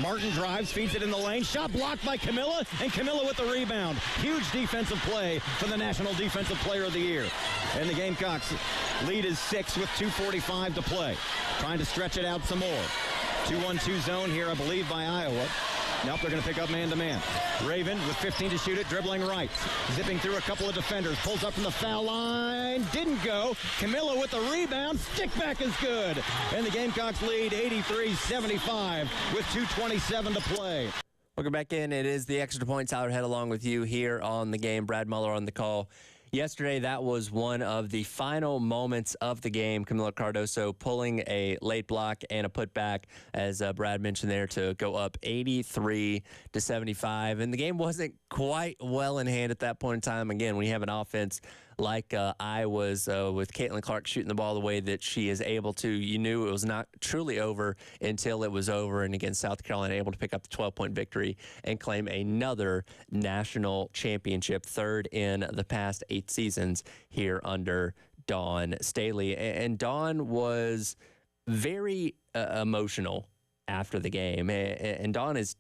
Martin drives, feeds it in the lane. Shot blocked by Camilla, and Camilla with the rebound. Huge defensive play for the National Defensive Player of the Year. And the Gamecocks lead is 6 with 2:45 to play. Trying to stretch it out some more. 2-1-2 zone here, I believe, by Iowa. Nope, they're going to pick up man-to-man. Raven with 15 to shoot it, dribbling right. Zipping through a couple of defenders. Pulls up from the foul line. Didn't go. Camilla with the rebound. Stick back is good. And the Gamecocks lead 83-75 with 2:27 to play. Welcome back in. It is the Extra Point. Tyler Head along with you here on the game. Brad Muller on the call. Yesterday, that was one of the final moments of the game. Camila Cardoso pulling a late block and a putback, as Brad mentioned there, to go up 83-75. And the game wasn't quite well in hand at that point in time. Again, when you have an offense like Iowa's with Caitlin Clark shooting the ball the way that she is able to, you knew it was not truly over until it was over. And again, South Carolina able to pick up the 12-point victory and claim another national championship, third in the past 8 seasons here under Dawn Staley. And Dawn was very emotional after the game. And Dawn is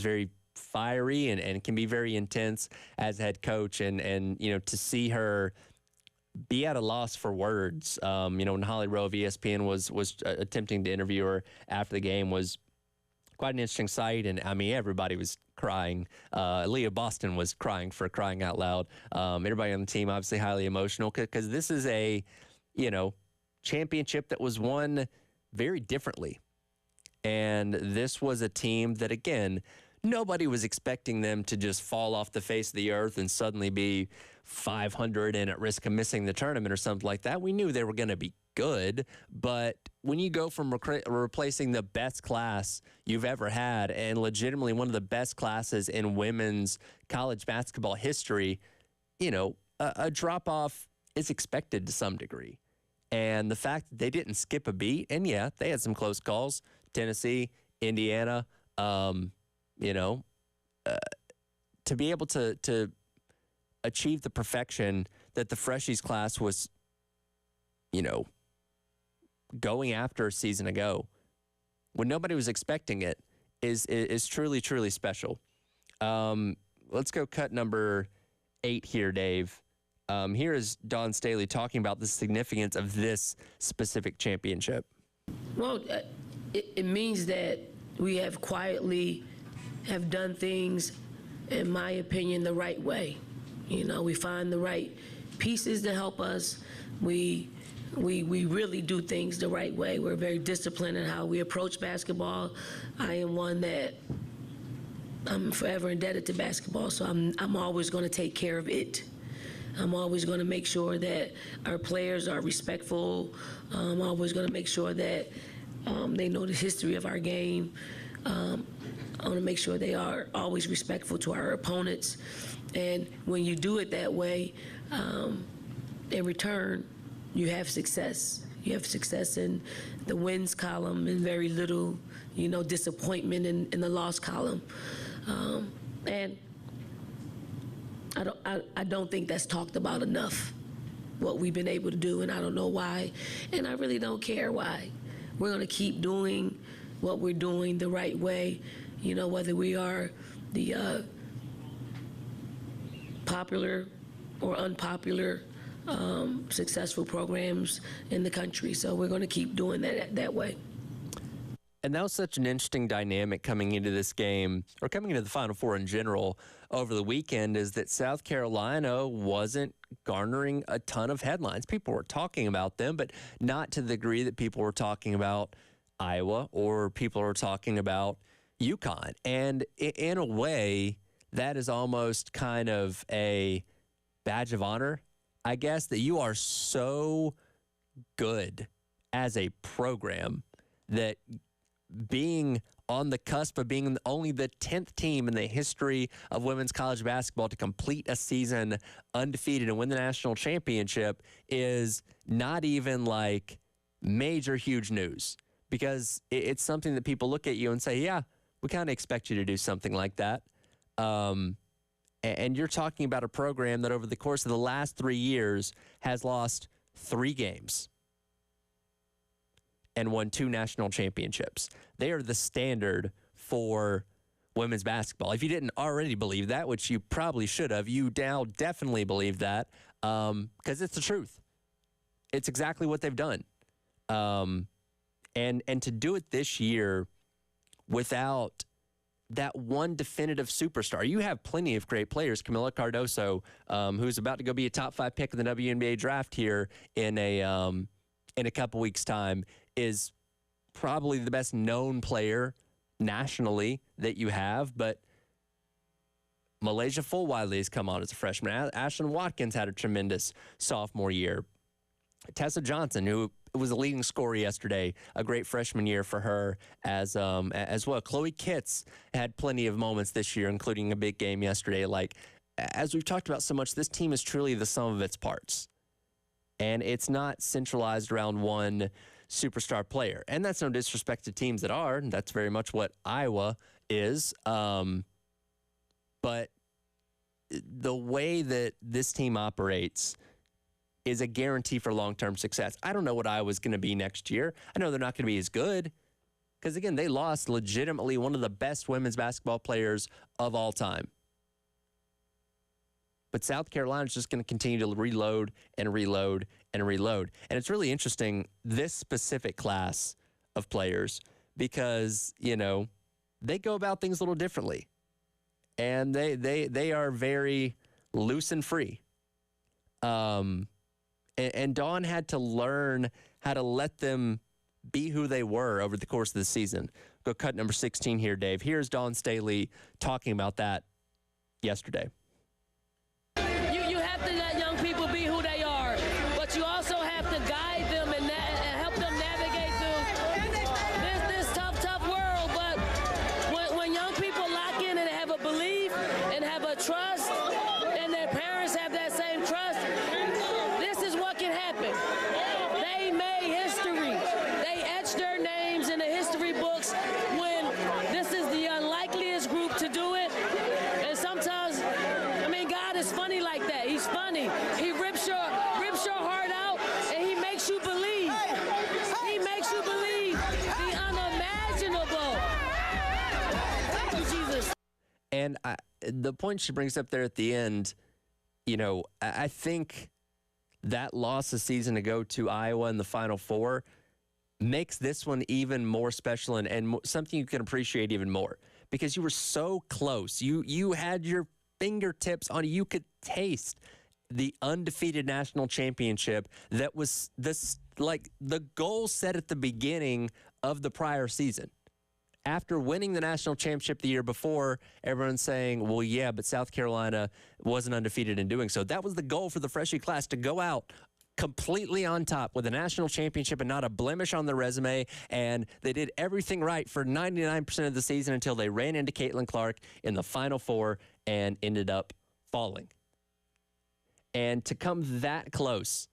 very fiery and can be very intense as head coach. And you know, to see her be at a loss for words, when Holly Rowe of ESPN was attempting to interview her after the game was quite an interesting sight. And I mean, everybody was crying. Leah Boston was crying for crying out loud. Everybody on the team obviously highly emotional because this is a, championship that was won very differently. And this was a team that, again, nobody was expecting them to just fall off the face of the earth and suddenly be 500 and at risk of missing the tournament or something like that. We knew they were going to be good, but when you go from replacing the best class you've ever had and legitimately one of the best classes in women's college basketball history, a drop-off is expected to some degree. And the fact that they didn't skip a beat, and yeah, they had some close calls, Tennessee, Indiana, to be able to achieve the perfection that the Freshies class was, going after a season ago, when nobody was expecting it, is truly, truly special. Let's go cut number 8 here, Dave. Here is Dawn Staley talking about the significance of this specific championship. Well, it means that we have quietly have done things, in my opinion, the right way. We find the right pieces to help us. We really do things the right way. We're very disciplined in how we approach basketball. I am one that I'm forever indebted to basketball, so I'm always going to take care of it. I'm always going to make sure that our players are respectful. I'm always going to make sure that they know the history of our game. I want to make sure they are always respectful to our opponents. And when you do it that way, in return, you have success. You have success in the wins column and very little, disappointment in the loss column. And I don't think that's talked about enough, what we've been able to do, and I don't know why, and I really don't care why. We're going to keep doing what we're doing the right way, whether we are the popular or unpopular successful programs in the country. So we're going to keep doing that way. And that was such an interesting dynamic coming into this game, or coming into the Final Four in general over the weekend, is that South Carolina wasn't garnering a ton of headlines. People were talking about them, but not to the degree that people were talking about Iowa or people were talking about UConn. And in a way, that is almost kind of a badge of honor, I guess, that you are so good as a program that being on the cusp of being only the 10th team in the history of women's college basketball to complete a season undefeated and win the national championship is not even like major huge news, because it's something that people look at you and say, yeah, we kind of expect you to do something like that. And you're talking about a program that over the course of the last 3 years has lost 3 games and won 2 national championships. They are the standard for women's basketball. If you didn't already believe that, which you probably should have, you now definitely believe that because it's the truth. It's exactly what they've done. And to do it this year without that one definitive superstar. You have plenty of great players. Camila Cardoso, who's about to go be a top 5 pick in the WNBA draft here in a couple weeks' time, is probably the best known player nationally that you have. But Malaysia Fulwiley has come on as a freshman. Ashlyn Watkins had a tremendous sophomore year. Tessa Johnson, who was a leading scorer yesterday, a great freshman year for her as well. Chloe Kitts had plenty of moments this year, including a big game yesterday. Like, as we've talked about so much, this team is truly the sum of its parts. And it's not centralized around one superstar player. And that's no disrespect to teams that are. That's very much what Iowa is. But the way that this team operates is a guarantee for long-term success. I don't know what Iowa's going to be next year. I know they're not going to be as good because, again, they lost legitimately one of the best women's basketball players of all time. But South Carolina's just going to continue to reload and reload and reload. And it's really interesting, this specific class of players, because, you know, they go about things a little differently. And they are very loose and free. And Dawn had to learn how to let them be who they were over the course of the season. Go cut number 16 here, Dave. Here's Dawn Staley talking about that yesterday. You have to let young people be who they are, but you also have to guide them and help them navigate through this tough world. But when young people lock in and have a belief and have a trust, and their parents have that same trust, this is what can happen. They made history. They etched their names in the history books when this is the unlikeliest group to do it. And sometimes, I mean, God is funny like that. He's funny. He rips your heart out, and he makes you believe. He makes you believe the unimaginable. Thank you, Jesus. And the point she brings up there at the end, you know, I think that loss a season ago to Iowa in the Final Four makes this one even more special and something you can appreciate even more because you were so close. You had your fingertips on it. You could taste the undefeated national championship that was the goal set at the beginning of the prior season. After winning the national championship the year before, everyone's saying, well, yeah, but South Carolina wasn't undefeated in doing so. That was the goal for the freshman class, to go out completely on top with a national championship and not a blemish on their resume. And they did everything right for 99% of the season until they ran into Caitlin Clark in the Final Four and ended up falling. And to come that close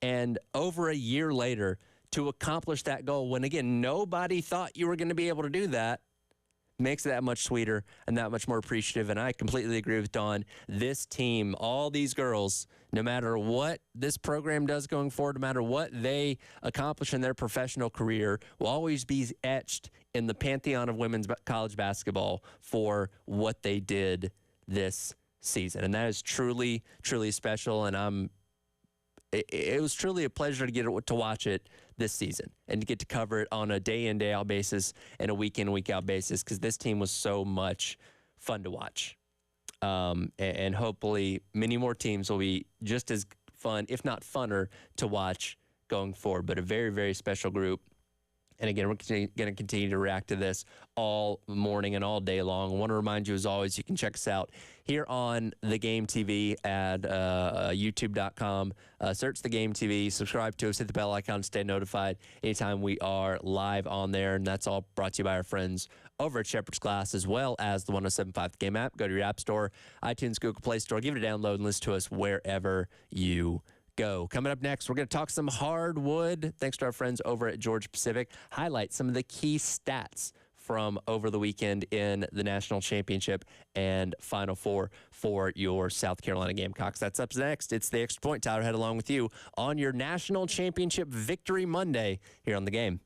and over a year later to accomplish that goal when, again, nobody thought you were going to be able to do that, makes it that much sweeter and that much more appreciative. And I completely agree with Dawn. This team, all these girls, no matter what this program does going forward, no matter what they accomplish in their professional career, will always be etched in the pantheon of women's college basketball for what they did this season. And that is truly, truly special. And it was truly a pleasure to get to watch it this season and to get to cover it on a day in, day out basis and a week in, week out basis, because this team was so much fun to watch. And hopefully many more teams will be just as fun, if not funner, to watch going forward. But a very, very special group. And again, we're going to continue to react to this all morning and all day long. I want to remind you, as always, you can check us out here on The Game TV at youtube.com. Search The Game TV, subscribe to us, hit the bell icon, stay notified anytime we are live on there. And that's all brought to you by our friends over at Shepherd's Glass, as well as the 107.5 The Game app. Go to your app store, iTunes, Google Play Store, give it a download and listen to us wherever you go. Coming up next, we're going to talk some hardwood, thanks to our friends over at Georgia Pacific, highlight some of the key stats from over the weekend in the national championship and Final Four for your South Carolina Gamecocks. That's up next. It's the Extra Point. Tyler Head along with you on your national championship victory Monday here on The Game.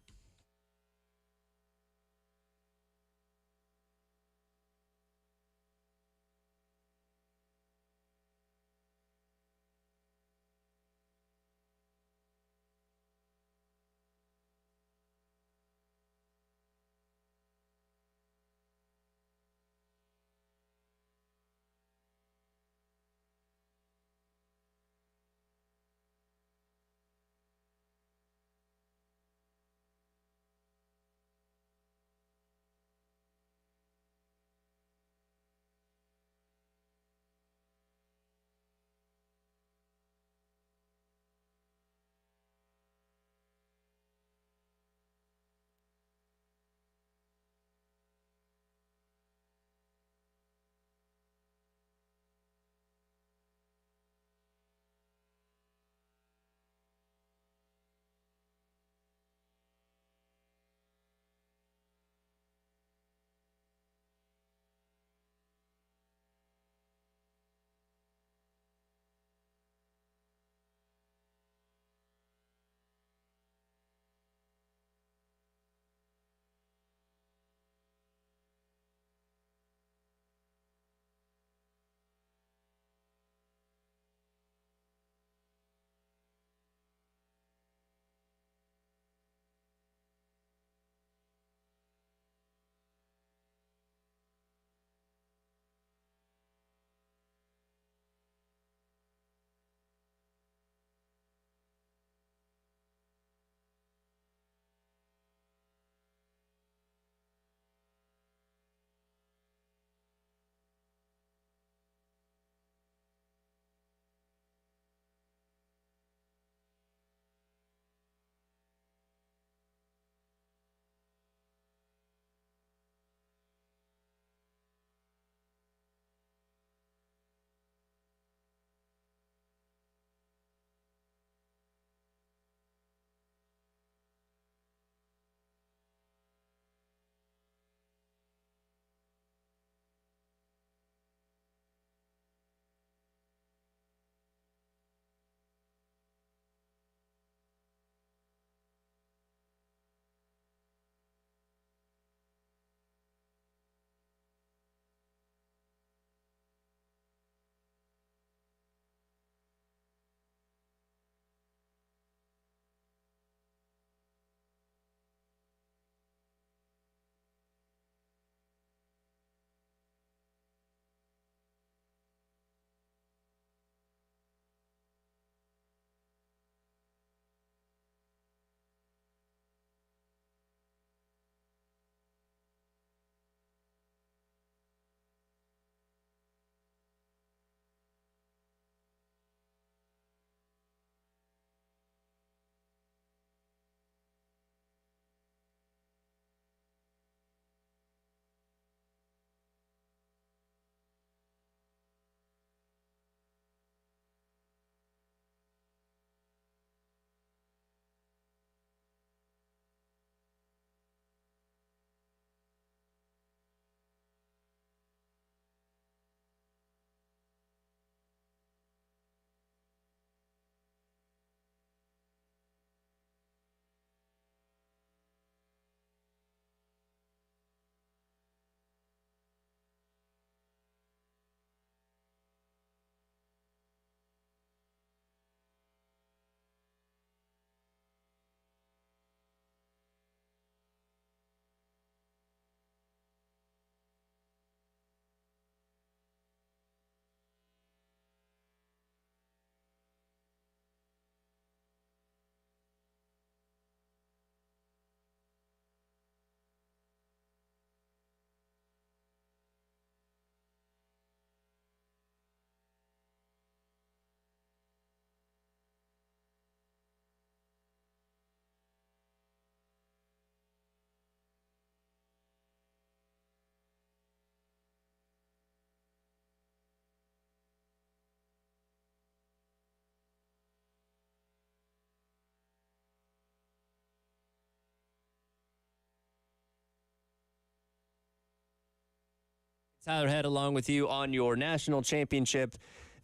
Tyler Head along with you on your national championship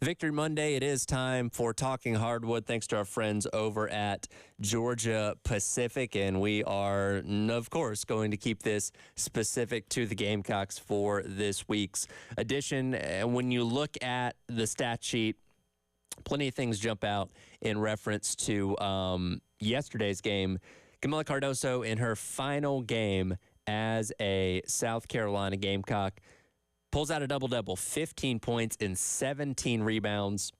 Victory Monday. It is time for Talking Hardwood, thanks to our friends over at Georgia Pacific. And we are, of course, going to keep this specific to the Gamecocks for this week's edition. And when you look at the stat sheet, plenty of things jump out in reference to yesterday's game. Camila Cardoso, in her final game as a South Carolina Gamecock, pulls out a double-double, 15 points and 17 rebounds,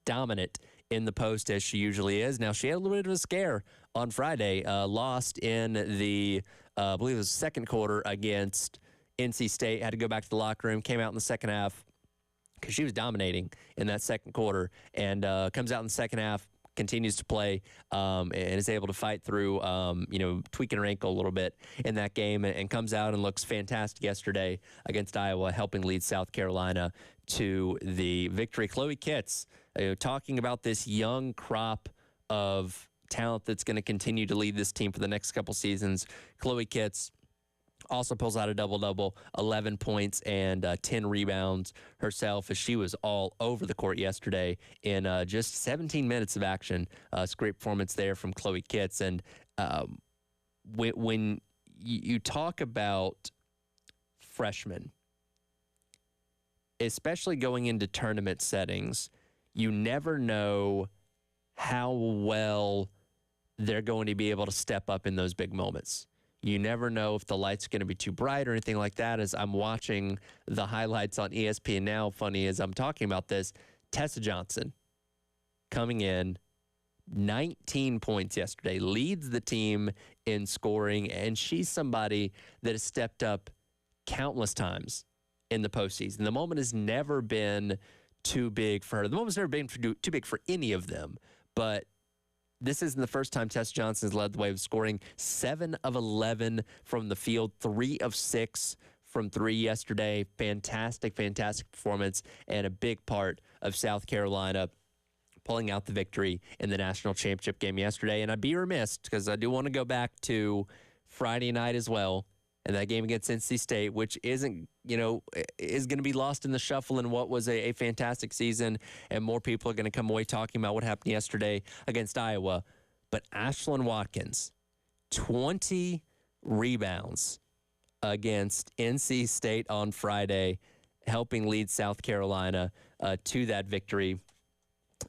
dominant in the post as she usually is. Now, she had a little bit of a scare on Friday, lost in the, I believe it was second quarter against NC State, had to go back to the locker room, came out in the second half because she was dominating in that second quarter, and comes out in the second half, continues to play, and is able to fight through, tweaking her ankle a little bit in that game, and comes out and looks fantastic yesterday against Iowa, helping lead South Carolina to the victory. Chloe Kitts, talking about this young crop of talent that's going to continue to lead this team for the next couple seasons. Chloe Kitts also pulls out a double-double, 11 points and 10 rebounds herself, as she was all over the court yesterday in just 17 minutes of action. It's a great performance there from Chloe Kitts. And when you talk about freshmen, especially going into tournament settings, you never know how well they're going to be able to step up in those big moments. You never know if the light's going to be too bright or anything like that. As I'm watching the highlights on ESPN now, funny as I'm talking about this, Tessa Johnson coming in, 19 points yesterday, leads the team in scoring, and she's somebody that has stepped up countless times in the postseason. The moment has never been too big for her. The moment's never been too big for any of them, but this isn't the first time Tessa Johnson's led the way of scoring. 7 of 11 from the field, 3 of 6 from 3 yesterday. Fantastic, fantastic performance, and a big part of South Carolina pulling out the victory in the national championship game yesterday. And I'd be remiss, because I do want to go back to Friday night as well, and that game against NC State, which isn't, is going to be lost in the shuffle in what was a fantastic season, and more people are going to come away talking about what happened yesterday against Iowa. But Ashlyn Watkins, 20 rebounds against NC State on Friday, helping lead South Carolina to that victory,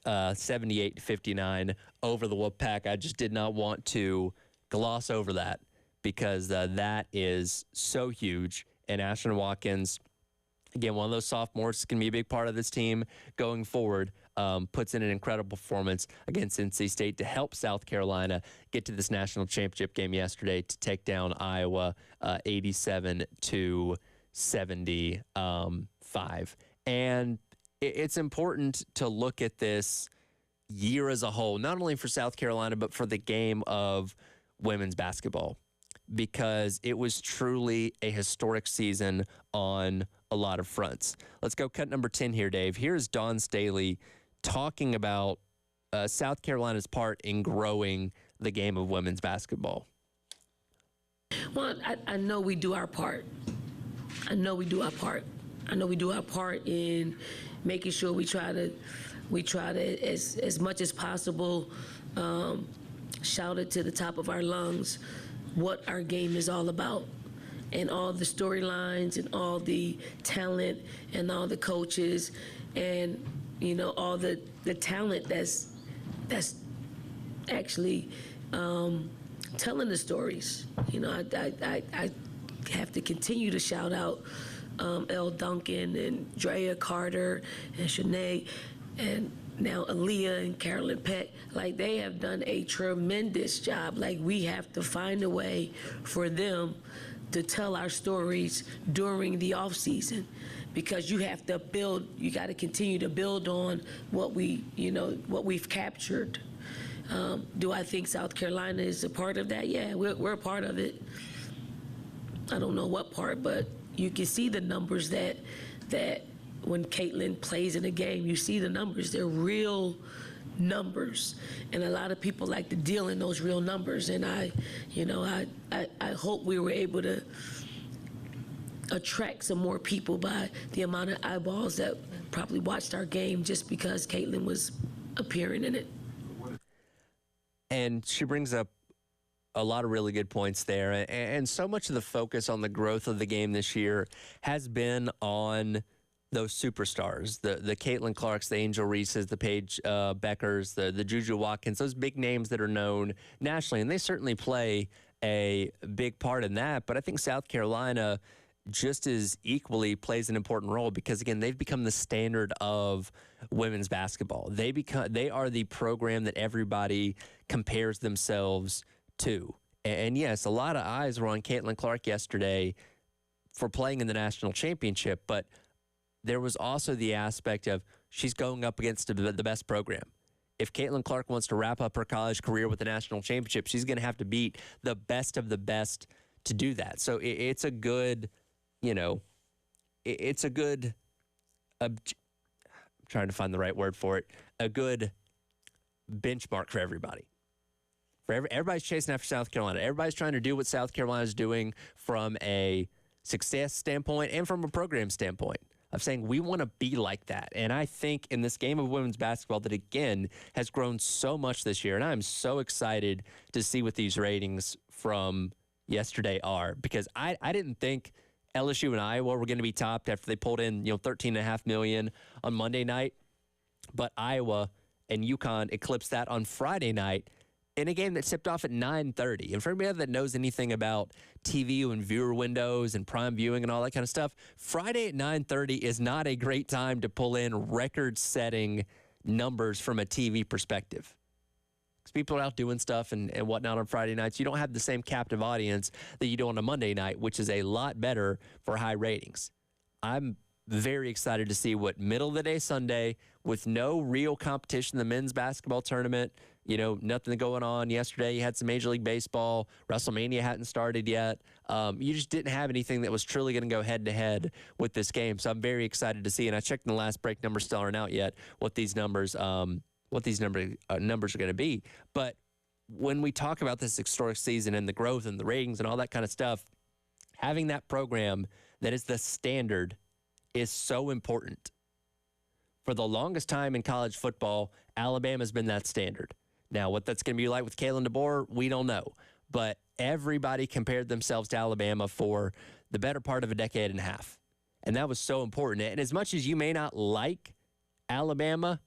78-59 over the Wolfpack. I just did not want to gloss over that, because that is so huge. And Ashlyn Watkins, again, one of those sophomores, can be a big part of this team going forward, puts in an incredible performance against NC State to help South Carolina get to this national championship game yesterday to take down Iowa 87-75. And it's important to look at this year as a whole, not only for South Carolina, but for the game of women's basketball, because it was truly a historic season on a lot of fronts. Let's go cut number 10 here, Dave. Here's Dawn Staley talking about South Carolina's part in growing the game of women's basketball. Well, I know we do our part. I know we do our part in making sure we try to as much as possible shout it to the top of our lungs what our game is all about, and all the storylines and all the talent and all the coaches and all the talent that's actually telling the stories. I have to continue to shout out Elle Duncan and Drea Carter and Shanae and now Aaliyah and Carolyn Peck. Like, they have done a tremendous job. Like, we have to find a way for them to tell our stories during the off season, because you have to build, you got to continue to build on what we've captured. Do I think South Carolina is a part of that? Yeah, we're a part of it. I don't know what part, but you can see the numbers that when Caitlin plays in a game, you see the numbers. They're real numbers, and a lot of people like to deal in those real numbers. And I hope we were able to attract some more people by the amount of eyeballs that probably watched our game just because Caitlin was appearing in it. And she brings up a lot of really good points there. And so much of the focus on the growth of the game this year has been on those superstars, the Caitlin Clarks, the Angel Reeses, the Paige Beckers, the Juju Watkins, those big names that are known nationally. And they certainly play a big part in that. But I think South Carolina just as equally plays an important role because, again, they've become the standard of women's basketball. They are the program that everybody compares themselves to. And yes, a lot of eyes were on Caitlin Clark yesterday for playing in the national championship, but there was also the aspect of she's going up against the best program. If Caitlin Clark wants to wrap up her college career with the national championship, she's going to have to beat the best of the best to do that. So it's a good, it's a good, I'm trying to find the right word for it, a good benchmark for everybody. Everybody's chasing after South Carolina. Everybody's trying to do what South Carolina's doing from a success standpoint and from a program standpoint of saying we want to be like that. And I think in this game of women's basketball that, again, has grown so much this year, and I'm so excited to see what these ratings from yesterday are because I didn't think LSU and Iowa were going to be topped after they pulled in, $13.5 million on Monday night. But Iowa and UConn eclipsed that on Friday night in a game that tipped off at 9:30. And for anybody that knows anything about TV and viewer windows and prime viewing and all that kind of stuff, Friday at 9:30 is not a great time to pull in record-setting numbers from a TV perspective. Because people are out doing stuff and whatnot on Friday nights. You don't have the same captive audience that you do on a Monday night, which is a lot better for high ratings. I'm very excited to see what middle-of-the-day Sunday, with no real competition in the men's basketball tournament, nothing going on. Yesterday, you had some Major League Baseball. WrestleMania hadn't started yet. You just didn't have anything that was truly going to go head-to-head with this game. So I'm very excited to see, and I checked in the last break, numbers still aren't out yet, what these numbers are going to be. But when we talk about this historic season and the growth and the ratings and all that kind of stuff, having that program that is the standard is so important. For the longest time in college football, Alabama's been that standard. Now, what that's going to be like with Kalen DeBoer, we don't know. But everybody compared themselves to Alabama for the better part of a decade and a half. And that was so important. And as much as you may not like Alabama,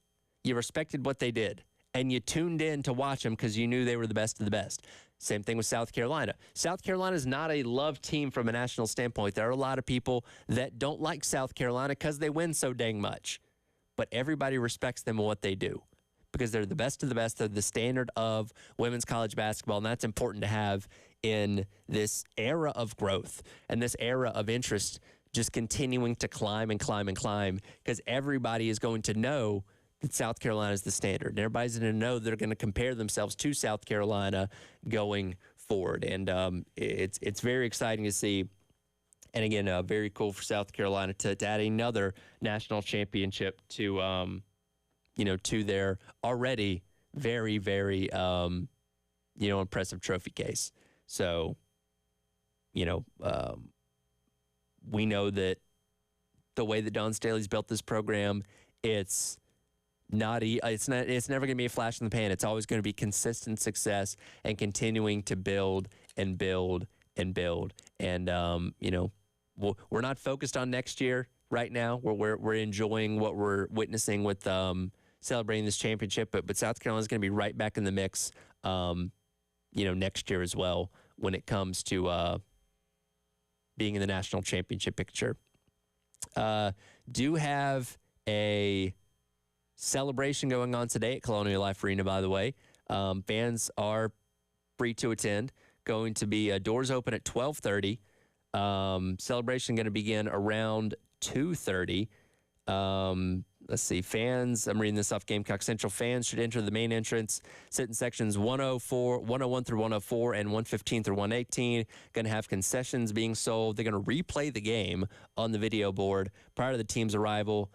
you respected what they did. And you tuned in to watch them because you knew they were the best of the best. Same thing with South Carolina. South Carolina is not a loved team from a national standpoint. There are a lot of people that don't like South Carolina because they win so dang much. But everybody respects them and what they do because they're the best of the best. They're the standard of women's college basketball, and that's important to have in this era of growth and this era of interest just continuing to climb and climb and climb because everybody is going to know that South Carolina is the standard. And everybody's going to know they're going to compare themselves to South Carolina going forward. And it's very exciting to see. And again, very cool for South Carolina to add another national championship to, to their already very, very, impressive trophy case. So, we know that the way that Dawn Staley's built this program, it's never going to be a flash in the pan. It's always going to be consistent success and continuing to build and build and build. And, we're not focused on next year right now. We're enjoying what we're witnessing with celebrating this championship. But South Carolina's going to be right back in the mix, next year as well when it comes to being in the national championship picture. Do have a celebration going on today at Colonial Life Arena, by the way. Fans are free to attend. Going to be doors open at 12:30. Celebration going to begin around 2:30. Let's see, fans, I'm reading this off Gamecock Central. Fans should enter the main entrance, sit in sections 101 through 104 and 115 through 118. Going to have concessions being sold. They're going to replay the game on the video board prior to the team's arrival.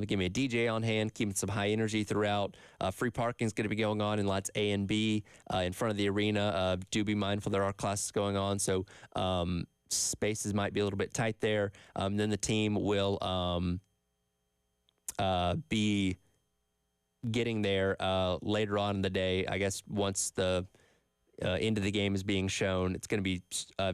Give me a DJ on hand, keeping some high energy throughout. Free parking is going to be going on in lots A and B in front of the arena. Do be mindful there are classes going on, so spaces might be a little bit tight there. Then the team will be getting there later on in the day. I guess once the end of the game is being shown, it's going to be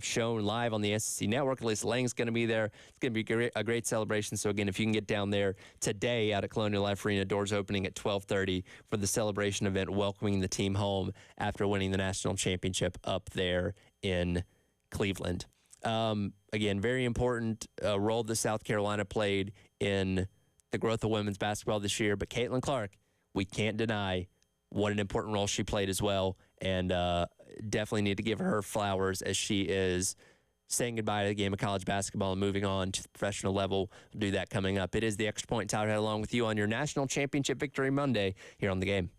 shown live on the SEC network. Lisa Lang's going to be there. It's going to be a great celebration. So again, if you can get down there today out at Colonial Life Arena, doors opening at 12:30 for the celebration event, welcoming the team home after winning the national championship up there in Cleveland. Again, very important role that South Carolina played in the growth of women's basketball this year. But Caitlin Clark, we can't deny what an important role she played as well. And definitely need to give her flowers as she is saying goodbye to the game of college basketball and moving on to the professional level. We'll do that coming up. It is the Extra Point. Tyler Head along with you on your National Championship Victory Monday here on The Game.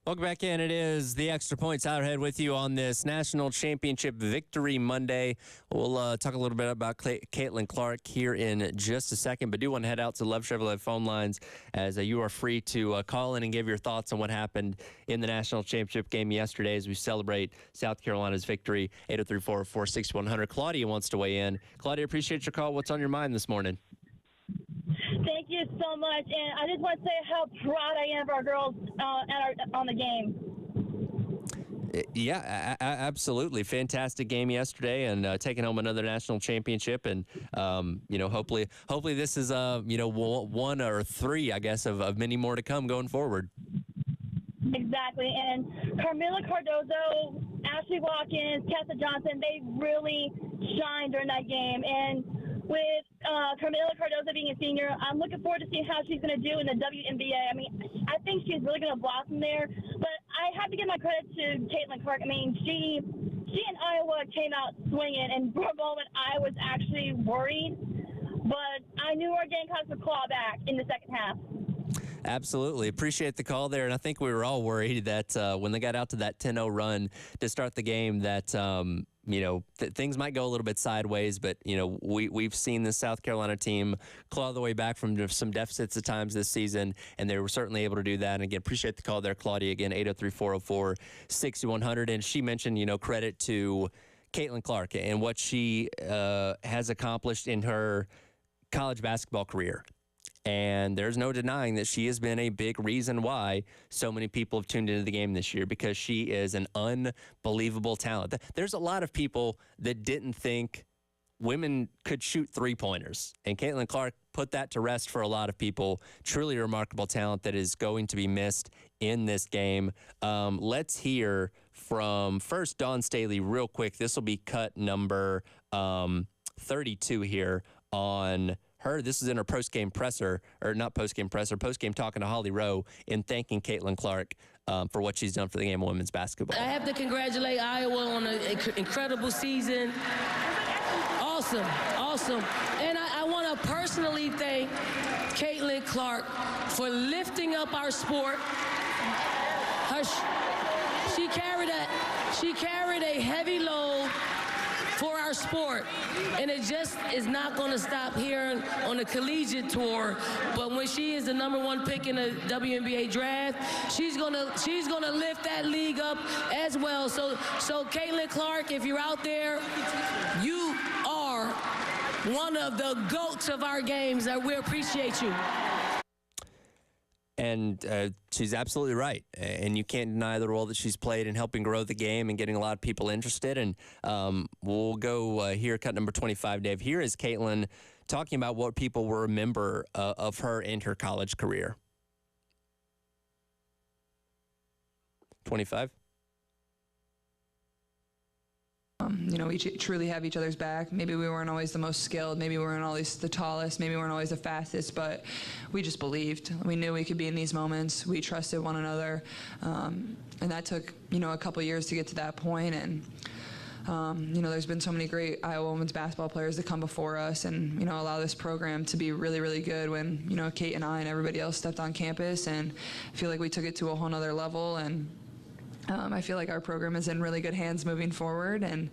Welcome back in. It is the Extra Points Outerhead with you on this National Championship Victory Monday. We'll talk a little bit about Caitlin Clark here in just a second, but do want to head out to Love Chevrolet phone lines as you are free to call in and give your thoughts on what happened in the National Championship game yesterday as we celebrate South Carolina's victory. 803-404-6100. Claudia wants to weigh in. Claudia, appreciate your call. What's on your mind this morning? Thank you so much, and I just want to say how proud I am of our girls on the game. Yeah, absolutely. Fantastic game yesterday, and taking home another national championship. And hopefully this is one or three, I guess, of many more to come going forward. Exactly, and Carmilla Cardozo, Ashley Watkins, Tessa Johnson, they really shined during that game. And with Carmilla Cardozo being a senior, I'm looking forward to seeing how she's going to do in the WNBA. I mean, I think she's really going to blossom there. But I have to give my credit to Caitlin Clark. I mean, she and Iowa came out swinging, and for a moment I was actually worried. But I knew our Gamecocks would claw back in the second half. Absolutely. Appreciate the call there. And I think we were all worried that when they got out to that 10-0 run to start the game that, things might go a little bit sideways. But, we've seen the South Carolina team claw the way back from some deficits at times this season, and they were certainly able to do that. And, again, appreciate the call there, Claudia. Again, 803-404-6100. And she mentioned, credit to Caitlin Clark and what she has accomplished in her college basketball career. And there's no denying that she has been a big reason why so many people have tuned into the game this year, because she is an unbelievable talent. There's a lot of people that didn't think women could shoot three-pointers, and Caitlin Clark put that to rest for a lot of people. Truly remarkable talent that is going to be missed in this game. Let's hear from first Dawn Staley real quick. This will be cut number 32 here on her. This is in her post-game presser, or not post-game presser, post-game talking to Holly Rowe in thanking Caitlin Clark for what she's done for the game of women's basketball. I have to congratulate Iowa on an incredible season. Awesome. And I want to personally thank Caitlin Clark for lifting up our sport. She carried a heavy load for our sport, and it just is not going to stop here on the collegiate tour. But when she is the #1 pick in the WNBA draft, she's gonna lift that league up as well. So Caitlin Clark, if you're out there, you are one of the GOATs of our games. We appreciate you. And she's absolutely right. And you can't deny the role that she's played in helping grow the game and getting a lot of people interested. And we'll go here, cut number 25, Dave. Here is Caitlin talking about what people will remember of her in her college career. 25. We truly have each other's back. Maybe we weren't always the most skilled. Maybe we weren't always the tallest. Maybe we weren't always the fastest, but we just believed. We knew we could be in these moments. We trusted one another. And that took, a couple years to get to that point. And, there's been so many great Iowa women's basketball players that come before us and, allow this program to be really, really good when, Kate and I and everybody else stepped on campus. And I feel like we took it to a whole nother level. And I feel like our program is in really good hands moving forward, and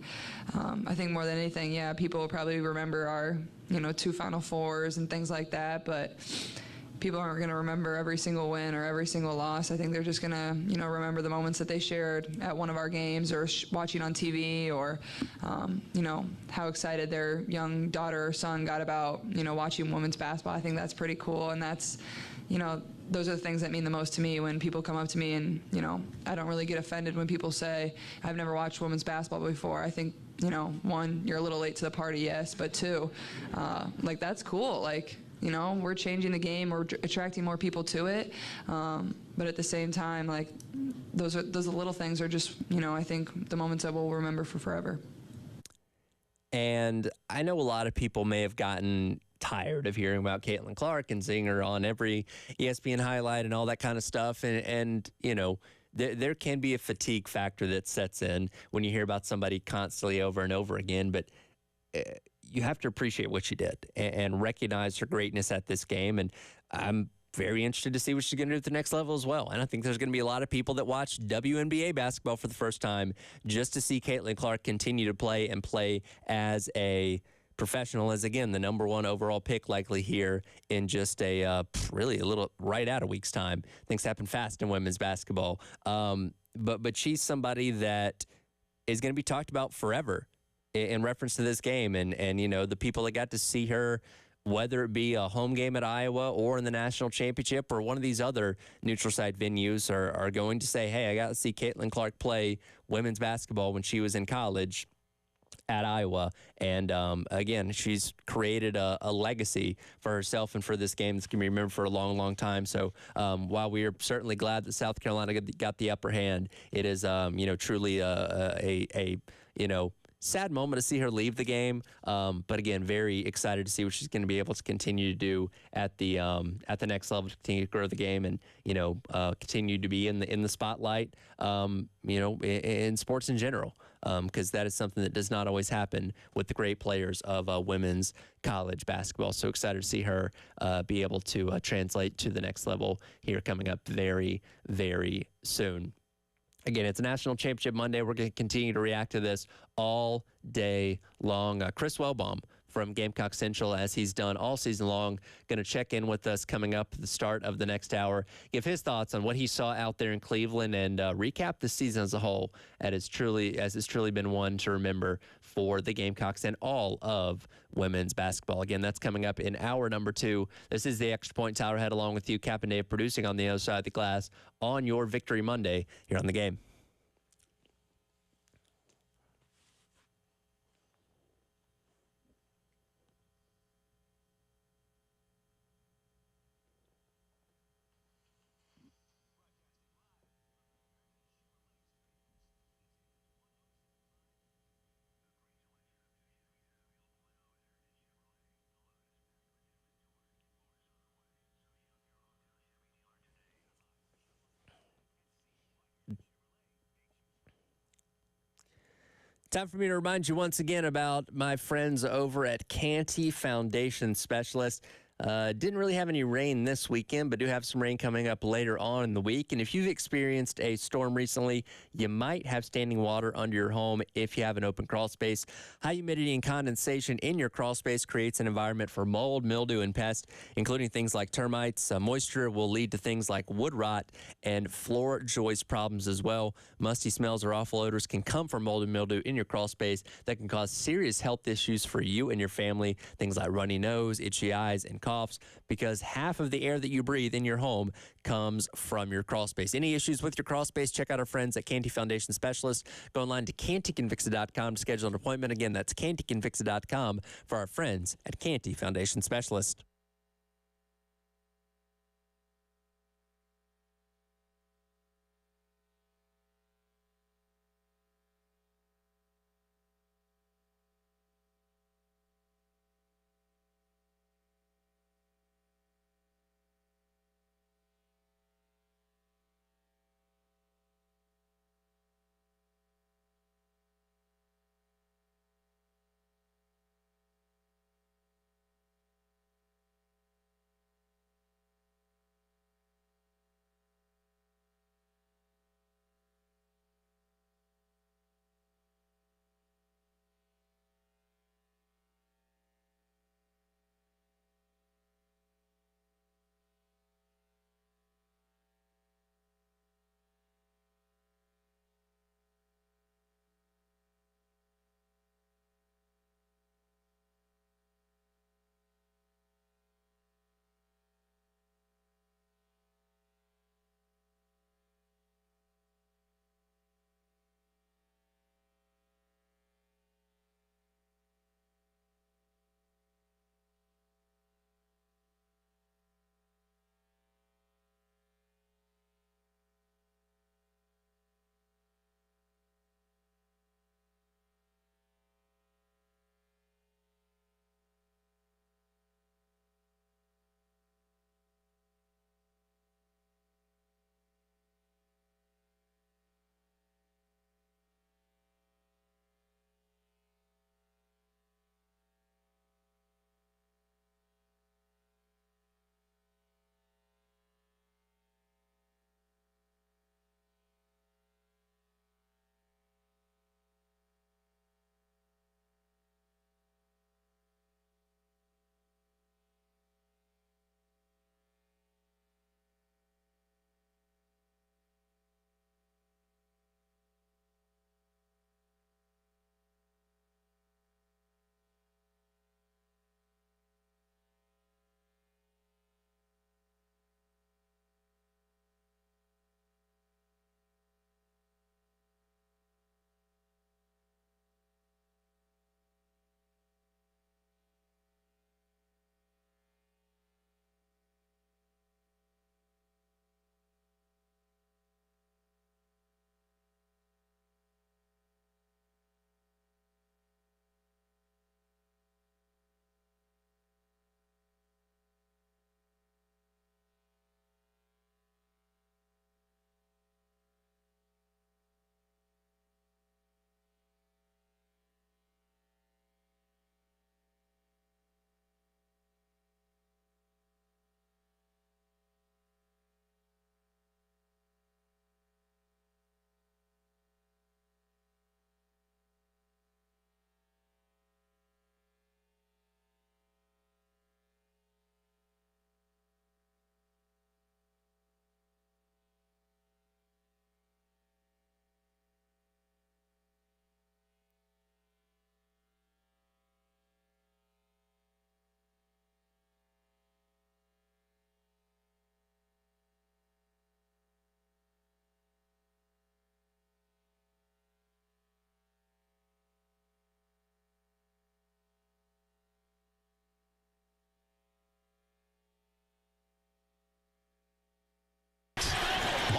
I think more than anything, people will probably remember our, 2 Final Fours and things like that, but people aren't going to remember every single win or every single loss. I think they're just going to, remember the moments that they shared at one of our games or watching on TV, or, how excited their young daughter or son got about, watching women's basketball. I think that's pretty cool, and that's, those are the things that mean the most to me when people come up to me and, I don't really get offended when people say, I've never watched women's basketball before. I think, 1, you're a little late to the party, yes, but 2, that's cool. We're changing the game, we're attracting more people to it. But at the same time, those little things are just, I think the moments that we'll remember for forever. And I know a lot of people may have gotten tired of hearing about Caitlin Clark and seeing her on every ESPN highlight and all that kind of stuff. And there can be a fatigue factor that sets in when you hear about somebody constantly over and over again. But you have to appreciate what she did and recognize her greatness at this game. And I'm very interested to see what she's going to do at the next level as well. And I think there's going to be a lot of people that watch WNBA basketball for the first time just to see Caitlin Clark continue to play and play as a professional, as again the number 1 overall pick likely here in just a really a little right out a week's time. Things happen fast in women's basketball. But she's somebody that is going to be talked about forever in reference to this game. And you know, the people that got to see her, whether it be a home game at Iowa or in the national championship or one of these other neutral site venues, are going to say, hey, I got to see Caitlin Clark play women's basketball when she was in college at Iowa. And again, she's created a legacy for herself and for this game that's going to be remembered for a long, long time. So while we are certainly glad that South Carolina got the upper hand, it is, you know, truly a you know, sad moment to see her leave the game, but again, very excited to see what she's going to be able to continue to do at the next level, to continue to grow the game, and you know, continue to be in the spotlight, you know, in sports in general, because that is something that does not always happen with the great players of women's college basketball. So excited to see her be able to translate to the next level here coming up very, very soon. Again, it's a National Championship Monday. We're going to continue to react to this all day long. Chris Wellbaum from Gamecock Central, as he's done all season long, going to check in with us coming up at the start of the next hour, give his thoughts on what he saw out there in Cleveland, and recap the season as a whole, as it's truly been one to remember for the Gamecocks and all of women's basketball. Again, that's coming up in hour number 2. This is the Extra Point. Tyler Head along with you, Cap and Dave, producing on the other side of the glass on your Victory Monday here on The Game. Time for me to remind you once again about my friends over at Canty Foundation Specialists. Didn't really have any rain this weekend, but do have some rain coming up later on in the week. And if you've experienced a storm recently, you might have standing water under your home if you have an open crawl space. High humidity and condensation in your crawl space creates an environment for mold, mildew, and pests, including things like termites. Moisture will lead to things like wood rot and floor joist problems as well. Musty smells or awful odors can come from mold and mildew in your crawl space that can cause serious health issues for you and your family. Things like runny nose, itchy eyes, and coughs, because half of the air that you breathe in your home comes from your crawl space. Any issues with your crawl space, check out our friends at Canty Foundation Specialists. Go online to cantycanfixit.com to schedule an appointment. Again, that's cantycanfixit.com for our friends at Canty Foundation Specialists.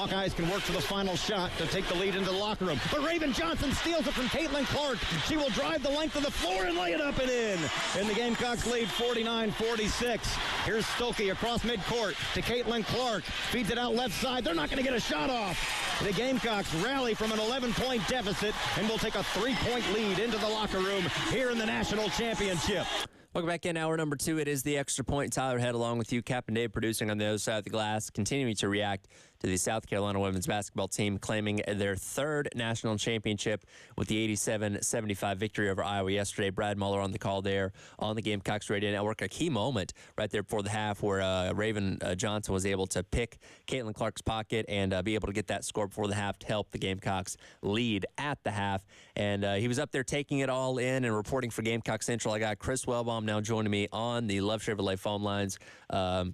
Hawkeyes can work for the final shot to take the lead into the locker room. But Raven Johnson steals it from Caitlin Clark. She will drive the length of the floor and lay it up and in. And the Gamecocks lead 49-46. Here's Stokey across midcourt to Caitlin Clark. Feeds it out left side. They're not going to get a shot off. The Gamecocks rally from an 11-point deficit and will take a 3-point lead into the locker room here in the national championship. Welcome back in hour number 2. It is the Extra Point. Tyler Head along with you. Captain Dave producing on the other side of the glass, continuing to react to the South Carolina women's basketball team claiming their 3rd national championship with the 87-75 victory over Iowa yesterday. Brad Muller on the call there on the Gamecocks Radio Network. A key moment right there before the half where Raven Johnson was able to pick Caitlin Clark's pocket and be able to get that score before the half to help the Gamecocks lead at the half. And he was up there taking it all in and reporting for Gamecock Central. I got Chris Wellbaum now joining me on the Love Chevrolet phone lines.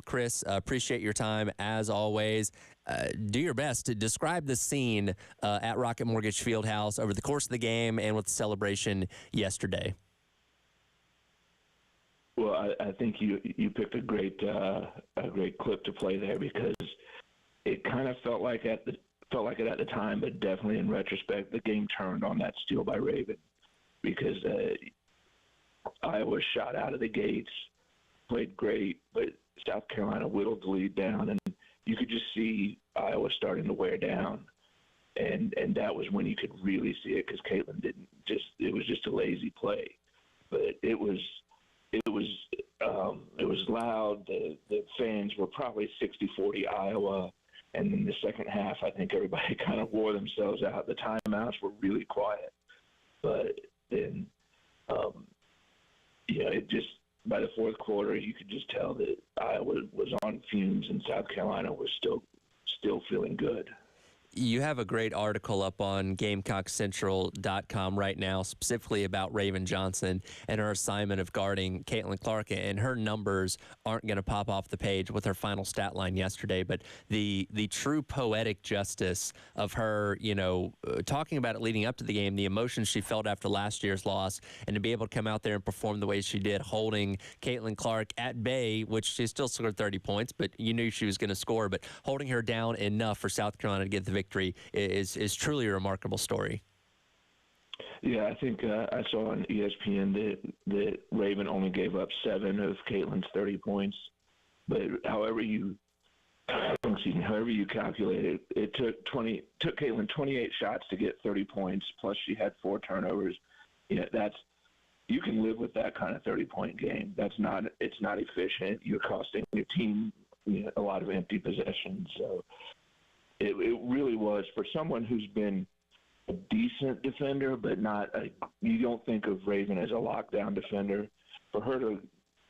Chris, appreciate your time as always. Do your best to describe the scene at Rocket Mortgage Fieldhouse over the course of the game and with the celebration yesterday. Well, I think you picked a great clip to play there because it kind of felt like it at the time, but definitely in retrospect, the game turned on that steal by Raven because Iowa shot out of the gates, played great, but South Carolina whittled the lead down, and you could just see Iowa starting to wear down, and that was when you could really see it because Caitlin it was just a lazy play, but it was loud. The fans were probably 60-40 Iowa, and in the second half, I think everybody kind of wore themselves out. The timeouts were really quiet, but then it just. By the fourth quarter, you could just tell that Iowa was on fumes and South Carolina was still feeling good. You have a great article up on GamecockCentral.com right now, specifically about Raven Johnson and her assignment of guarding Caitlin Clark, and her numbers aren't going to pop off the page with her final stat line yesterday, but the true poetic justice of her, talking about it leading up to the game, the emotions she felt after last year's loss, and to be able to come out there and perform the way she did, holding Caitlin Clark at bay, which she still scored 30 points, but you knew she was going to score, but holding her down enough for South Carolina to get the victory is truly a remarkable story. Yeah, I think I saw on ESPN that Raven only gave up 7 of Caitlin's 30 points, but however you calculate it, it took Caitlin 28 shots to get 30 points, plus she had 4 turnovers. You can live with that kind of 30-point game. It's not efficient. You're costing your team a lot of empty possessions. So it really was, for someone who's been a decent defender, but you don't think of Raven as a lockdown defender, for her to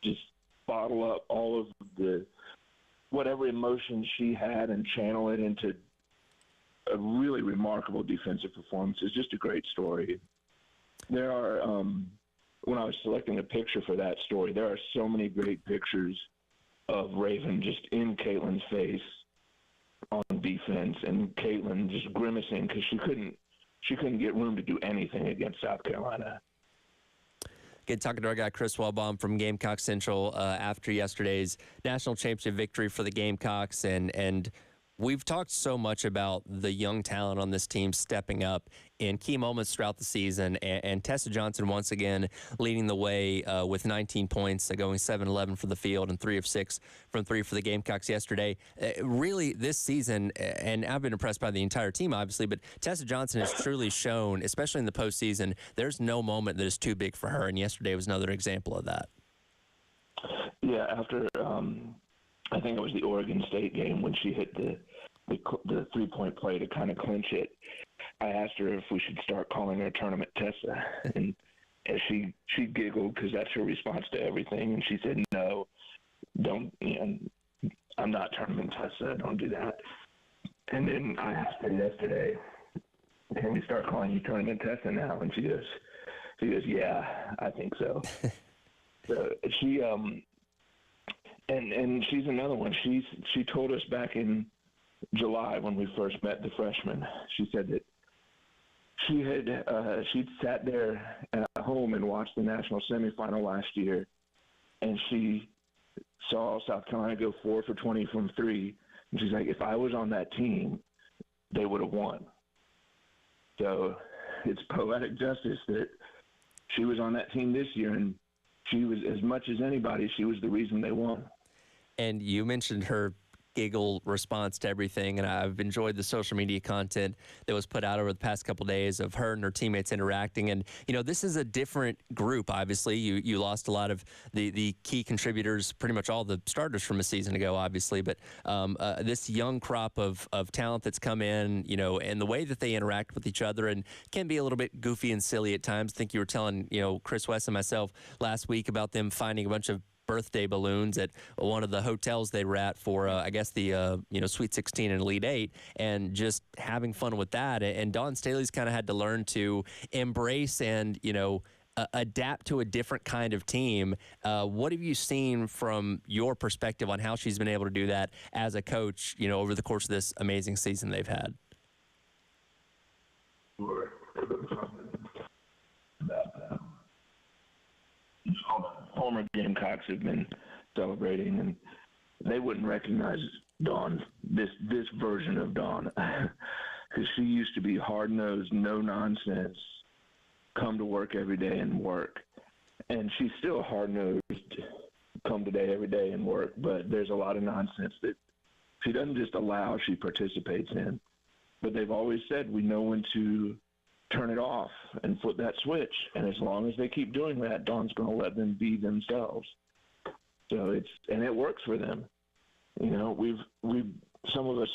just bottle up all of the whatever emotions she had and channel it into a really remarkable defensive performance is just a great story. There are, when I was selecting a picture for that story, there are so many great pictures of Raven just in Caitlin's face on defense, and Caitlin just grimacing because she couldn't get room to do anything against South Carolina. Good talking to our guy Chris Wellbaum from Gamecock Central after yesterday's national championship victory for the Gamecocks, and we've talked so much about the young talent on this team stepping up in key moments throughout the season, and Tessa Johnson once again leading the way with 19 points, going 7-11 for the field and 3 of 6 from 3 for the Gamecocks yesterday. Really, this season, and I've been impressed by the entire team, obviously, but Tessa Johnson has truly shown, especially in the postseason, there's no moment that is too big for her, and yesterday was another example of that. Yeah, after I think it was the Oregon State game when she hit the three-point play to kind of clinch it, I asked her if we should start calling her Tournament Tessa, and she giggled because that's her response to everything, and she said, "No, don't. I'm not Tournament Tessa. Don't do that." And then I asked her yesterday, "Can we start calling you Tournament Tessa now?" And she goes, "Yeah, I think so." So she and she's another one. She told us back in July when we first met the freshman. She said that she'd sat there at home and watched the national semifinal last year, and she saw South Carolina go 4 for 20 from 3, and she's like, if I was on that team, they would have won. So it's poetic justice that she was on that team this year, and she was, as much as anybody, she was the reason they won. And you mentioned her giggle response to everything, and I've enjoyed the social media content that was put out over the past couple of days of her and her teammates interacting. And this is a different group. Obviously, you lost a lot of the key contributors, pretty much all the starters from a season ago, obviously. But this young crop of talent that's come in, and the way that they interact with each other, and can be a little bit goofy and silly at times. I think you were telling Chris West and myself last week about them finding a bunch of birthday balloons at one of the hotels they were at for, I guess, the Sweet 16 and Elite 8, and just having fun with that. And Dawn Staley's kind of had to learn to embrace and adapt to a different kind of team. What have you seen from your perspective on how she's been able to do that as a coach, over the course of this amazing season they've had? Former Gamecocks have been celebrating, and they wouldn't recognize Dawn, this version of Dawn, because she used to be hard-nosed, no-nonsense, come to work every day and work. And she's still hard-nosed, come today every day and work, but there's a lot of nonsense that she doesn't just allow, she participates in. But they've always said, we know when to turn it off and flip that switch. And as long as they keep doing that, Dawn's going to let them be themselves. So it works for them. Some of us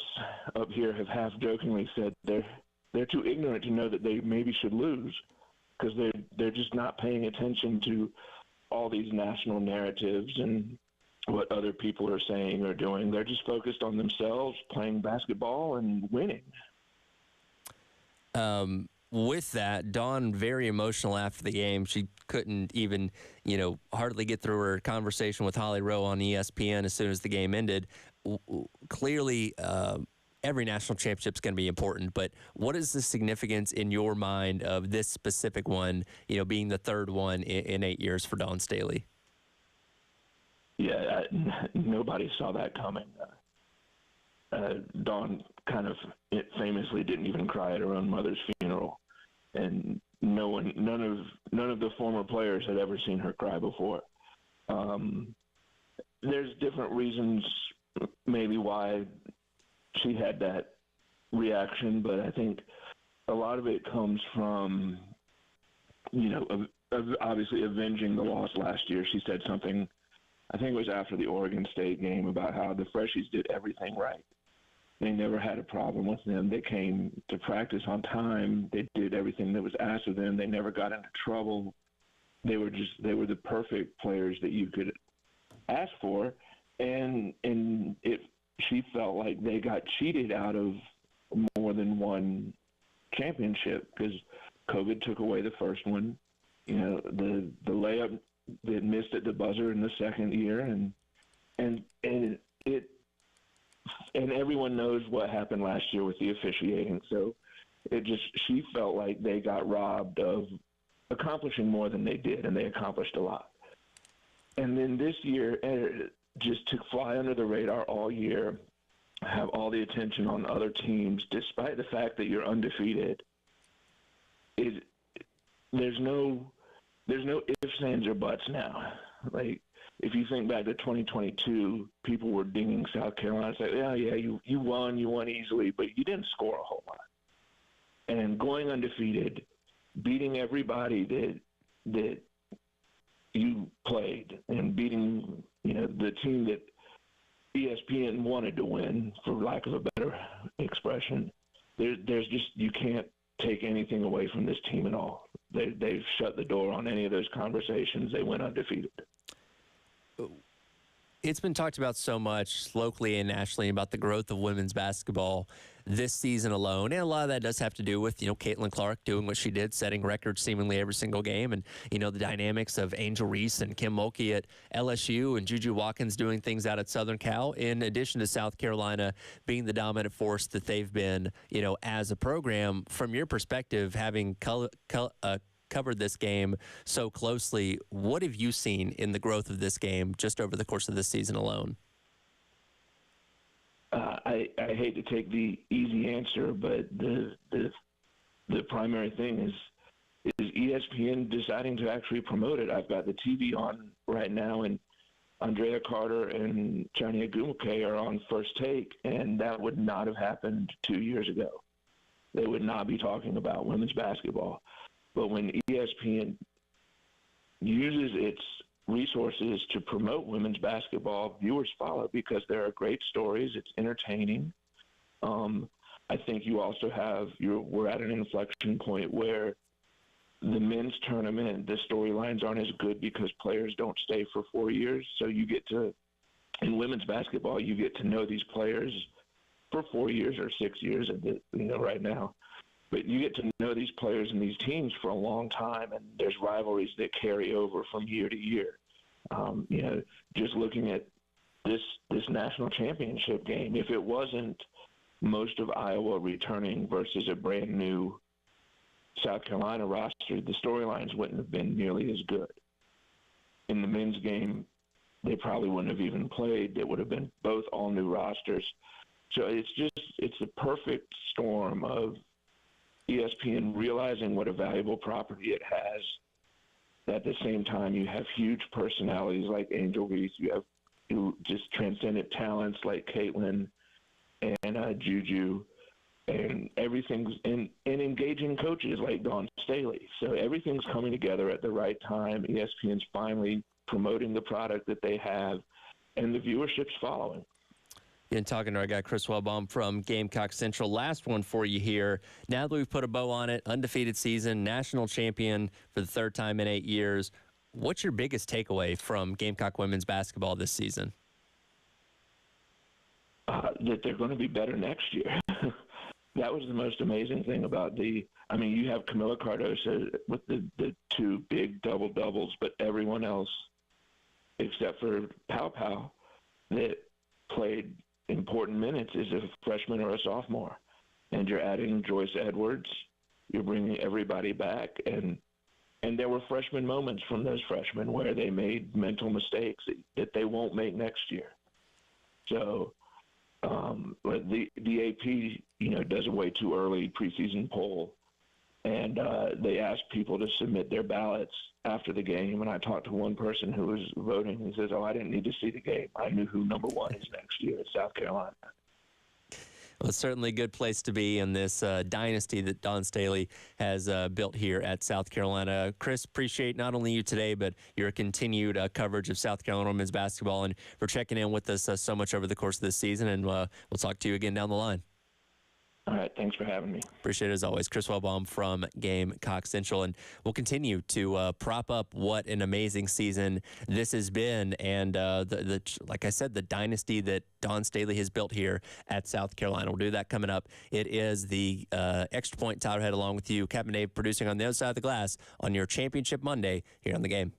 up here have half jokingly said they're too ignorant to know that they maybe should lose, because they're just not paying attention to all these national narratives and what other people are saying or doing. They're just focused on themselves, playing basketball and winning. With that, Dawn, very emotional after the game. She couldn't even, hardly get through her conversation with Holly Rowe on ESPN as soon as the game ended. Clearly, every national championship is going to be important, but what is the significance in your mind of this specific one, being the third one in 8 years for Dawn Staley? Yeah, nobody saw that coming. Dawn kind of famously didn't even cry at her own mother's funeral, and none of the former players had ever seen her cry before. There's different reasons maybe why she had that reaction, but I think a lot of it comes from, obviously avenging the loss last year. She said something, I think it was after the Oregon State game, about how the freshies did everything right. They never had a problem with them. They came to practice on time. They did everything that was asked of them. They never got into trouble. They were the perfect players that you could ask for. And she felt like they got cheated out of more than one championship, because COVID took away the first one. The layup that missed at the buzzer in the second year, and everyone knows what happened last year with the officiating. So she felt like they got robbed of accomplishing more than they did, and they accomplished a lot. And then this year, just to fly under the radar all year, have all the attention on other teams, despite the fact that you're undefeated, there's no ifs, ands, or buts now. Like, if you think back to 2022, people were dinging South Carolina, saying, you won easily, but you didn't score a whole lot. And going undefeated, beating everybody that you played, and beating the team that ESPN wanted to win, for lack of a better expression, there's just, you can't take anything away from this team at all. They've shut the door on any of those conversations. They went undefeated. It's been talked about so much locally and nationally about the growth of women's basketball this season alone. And a lot of that does have to do with, Caitlin Clark doing what she did, setting records seemingly every single game. And, the dynamics of Angel Reese and Kim Mulkey at LSU, and Juju Watkins doing things out at Southern Cal, in addition to South Carolina being the dominant force that they've been, as a program. From your perspective, having covered this game so closely, what have you seen in the growth of this game just over the course of this season alone? I I hate to take the easy answer, but the primary thing is ESPN deciding to actually promote it. I've got the TV on right now, and Andrea Carter and Johnny Agumake are on First Take, and that would not have happened 2 years ago. They would not be talking about women's basketball. But when ESPN uses its resources to promote women's basketball, viewers follow because there are great stories. It's entertaining. I think you also we're at an inflection point where the men's tournament, the storylines aren't as good because players don't stay for 4 years. So in women's basketball, you get to know these players for 4 years or 6 years, right now. But you get to know these players and these teams for a long time, and there's rivalries that carry over from year to year. Just looking at this national championship game, if it wasn't most of Iowa returning versus a brand new South Carolina roster, the storylines wouldn't have been nearly as good. In the men's game, they probably wouldn't have even played. It would have been both all new rosters. So it's a perfect storm of ESPN realizing what a valuable property it has. At the same time, you have huge personalities like Angel Reese. You have just transcendent talents like Caitlin and Juju, and everything's and engaging coaches like Dawn Staley. So everything's coming together at the right time. ESPN's finally promoting the product that they have, and the viewership's following. And talking to our guy Chris Wellbaum from Gamecock Central. Last one for you here. Now that we've put a bow on it, undefeated season, national champion for the third time in 8 years, what's your biggest takeaway from Gamecock women's basketball this season? That they're going to be better next year. That was the most amazing thing about you have Camila Cardoso with the two big double-doubles, but everyone else, except for Pow Pow, that played important minutes is a freshman or a sophomore. And you're adding Joyce Edwards. You're bringing everybody back. And there were freshman moments from those freshmen where they made mental mistakes that they won't make next year. So but the AP, does a way too early preseason poll, and they asked people to submit their ballots after the game. And I talked to one person who was voting. He says, "Oh, I didn't need to see the game. I knew who number one is next year at South Carolina." Well, it's certainly a good place to be in this dynasty that Dawn Staley has built here at South Carolina. Chris, appreciate not only you today, but your continued coverage of South Carolina women's basketball and for checking in with us so much over the course of this season. And we'll talk to you again down the line. All right. Thanks for having me. Appreciate it as always. Chris Wellbaum from Gamecock Central. And we'll continue to prop up what an amazing season this has been. And like I said, the dynasty that Dawn Staley has built here at South Carolina. We'll do that coming up. It is the Extra Point. Tyler Head along with you. Captain Dave producing on the other side of the glass on your Championship Monday here on The Game.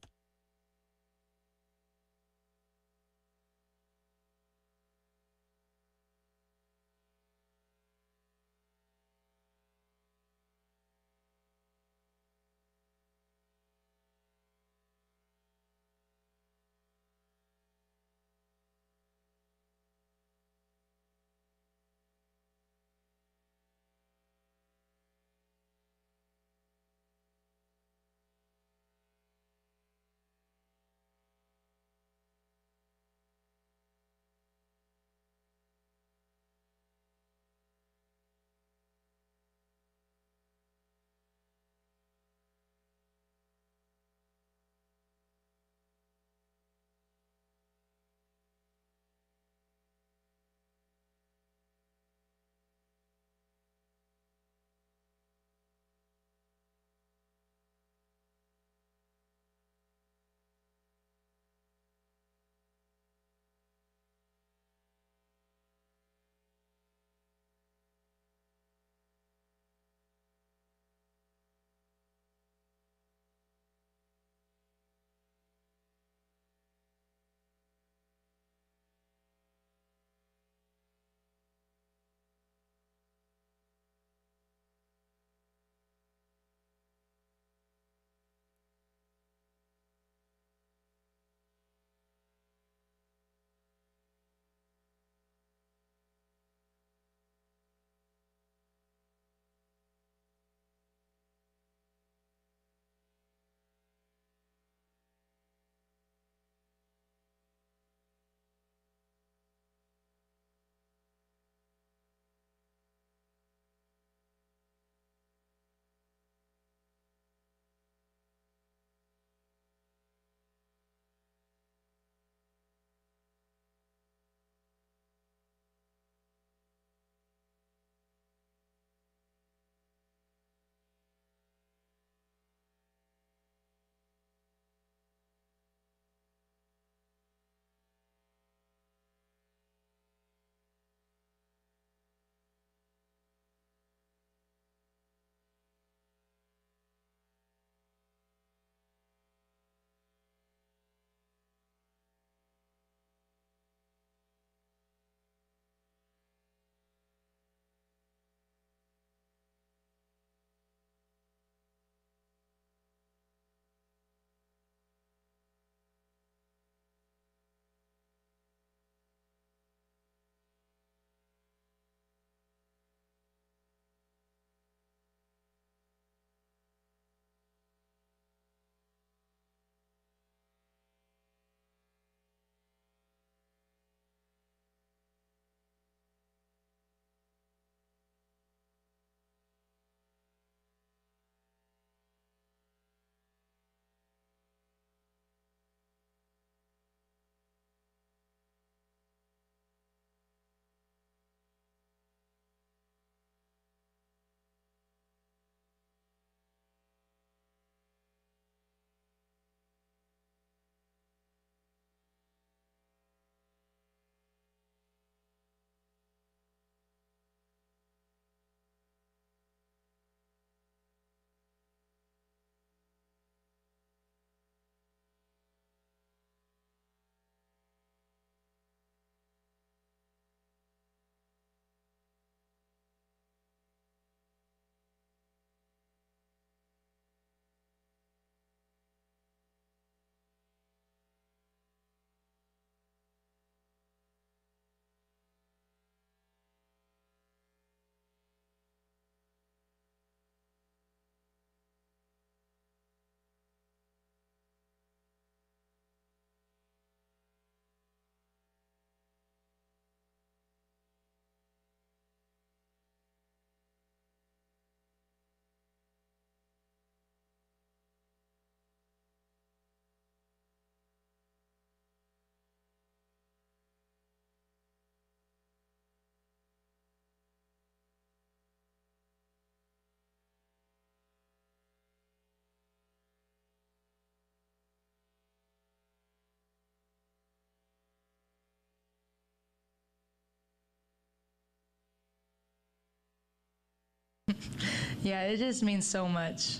Yeah, it just means so much.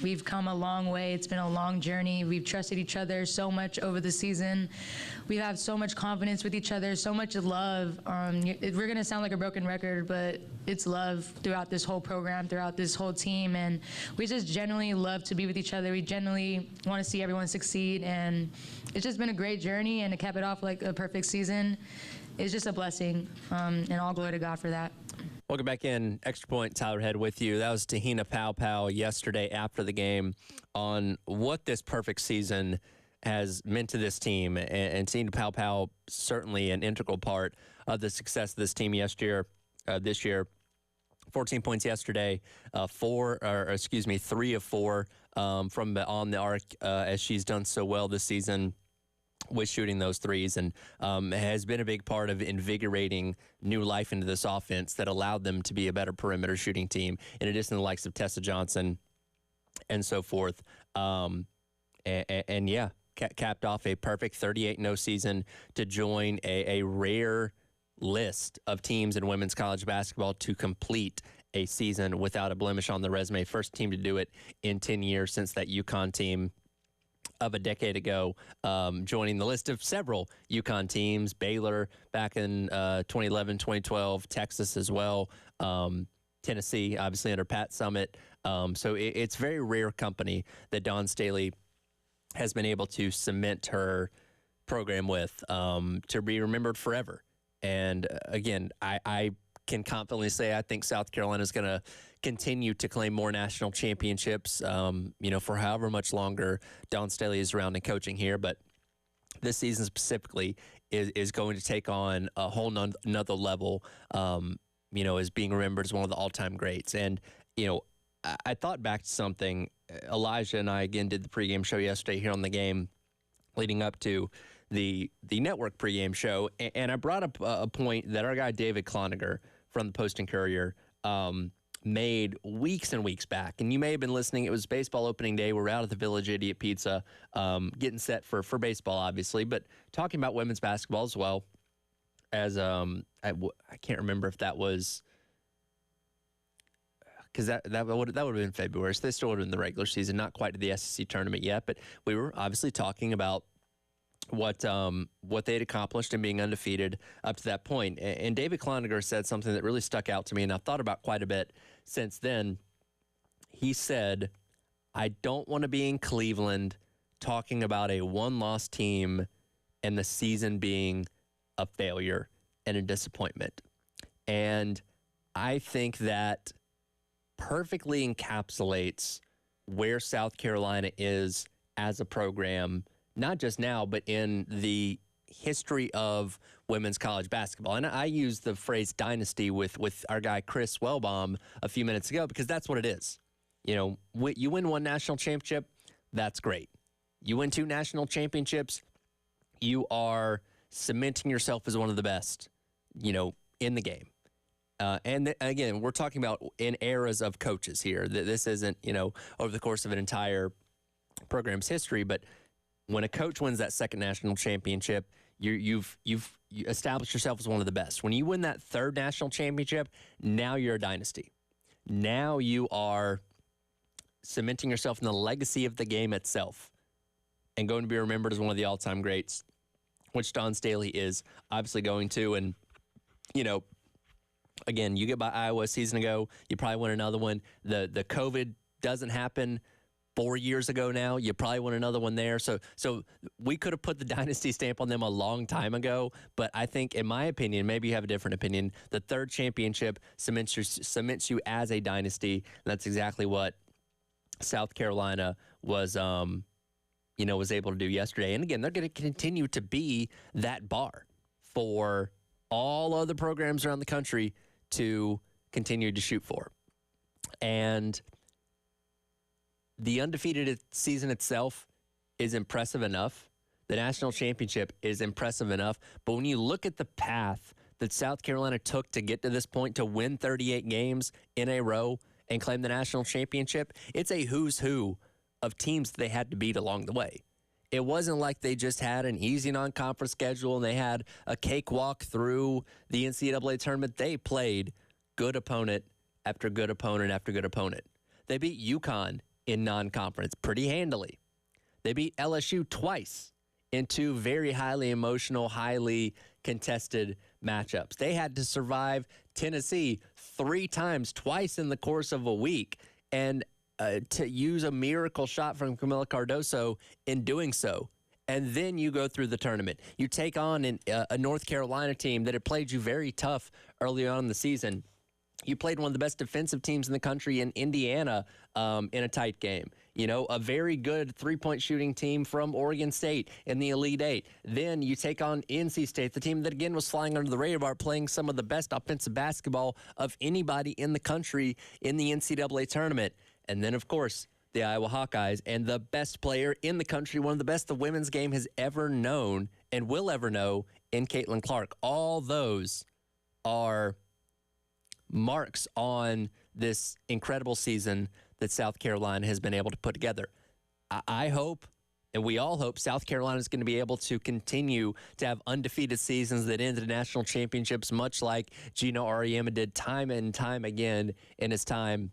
We've come a long way. It's been a long journey. We've trusted each other so much over the season. We have so much confidence with each other, so much love. We're going to sound like a broken record, but it's love throughout this whole program, throughout this whole team. And we just genuinely love to be with each other. We genuinely want to see everyone succeed. And it's just been a great journey. And to cap it off like a perfect season is just a blessing. And all glory to God for that. Welcome back in. Extra Point, Tyler Head with you. That was Tahina Powell yesterday after the game on what this perfect season has meant to this team. And Tahina Powell, certainly an integral part of the success of this team this year. 14 points yesterday, 3 of 4 from on the arc as she's done so well this season with shooting those threes, and has been a big part of invigorating new life into this offense that allowed them to be a better perimeter shooting team, in addition to the likes of Tessa Johnson and so forth. Capped off a perfect 38-0 season to join a rare list of teams in women's college basketball to complete a season without a blemish on the resume. First team to do it in 10 years since that UConn team of a decade ago, joining the list of several UConn teams, Baylor back in 2011, 2012, Texas as well, Tennessee, obviously under Pat Summitt. So it's very rare company that Dawn Staley has been able to cement her program with, to be remembered forever. And again, I can confidently say I think South Carolina is going to continue to claim more national championships, for however much longer Dawn Staley is around and coaching here. But this season specifically is going to take on a whole another level, as being remembered as one of the all-time greats. And, I thought back to something. Elijah and I, again, did the pregame show yesterday here on the game leading up to the network pregame show. And I brought up a point that our guy David Cloninger from the Post and Courier made weeks and weeks back. And you may have been listening. It was baseball opening day. We're out at the Village Idiot Pizza, getting set for baseball, obviously, but talking about women's basketball as well. As I can't remember if that was because that would have been February. So they still would have been the regular season, not quite to the SEC tournament yet. But we were obviously talking about what they had accomplished and being undefeated up to that point. And David Cloninger said something that really stuck out to me, and I've thought about quite a bit since then. He said, I don't want to be in Cleveland talking about a one-loss team and the season being a failure and a disappointment. And I think that perfectly encapsulates where South Carolina is as a program, not just now, but in the history of women's college basketball. And I used the phrase dynasty with our guy Chris Wellbaum a few minutes ago because that's what it is. You win one national championship, that's great. You win 2 national championships, you are cementing yourself as one of the best, in the game. And again, we're talking about in eras of coaches here. This isn't, over the course of an entire program's history, but when a coach wins that second national championship, you've established yourself as one of the best. When you win that third national championship, now you're a dynasty. Now you are cementing yourself in the legacy of the game itself and going to be remembered as one of the all-time greats, which Dawn Staley is obviously going to. And, again, you get by Iowa a season ago, you probably win another one. The COVID doesn't happen 4 years ago now. You probably win another one there. So we could have put the dynasty stamp on them a long time ago. But I think, in my opinion, maybe you have a different opinion, the third championship cements you as a dynasty. And that's exactly what South Carolina was able to do yesterday. And again, they're going to continue to be that bar for all other programs around the country to continue to shoot for. And the undefeated season itself is impressive enough. The national championship is impressive enough. But when you look at the path that South Carolina took to get to this point, to win 38 games in a row and claim the national championship, it's a who's who of teams that they had to beat along the way. It wasn't like they just had an easy non-conference schedule and they had a cakewalk through the NCAA tournament. They played good opponent after good opponent after good opponent. They beat UConn in non-conference pretty handily. They beat LSU twice in two very highly emotional, highly contested matchups. They had to survive Tennessee 3 times, twice in the course of a week, and to use a miracle shot from Camila Cardoso in doing so. And then you go through the tournament. You take on a North Carolina team that had played you very tough early on in the season. You played one of the best defensive teams in the country in Indiana in a tight game. You know, a very good three-point shooting team from Oregon State in the Elite Eight. Then you take on NC State, the team that, again, was flying under the radar, playing some of the best offensive basketball of anybody in the country in the NCAA tournament. And then, of course, the Iowa Hawkeyes, and the best player in the country, one of the best the women's game has ever known and will ever know, in Caitlin Clark. All those are marks on this incredible season that South Carolina has been able to put together. I hope, and we all hope, South Carolina is going to be able to continue to have undefeated seasons that end in national championships, much like Gino Auriemma did time and time again in his time,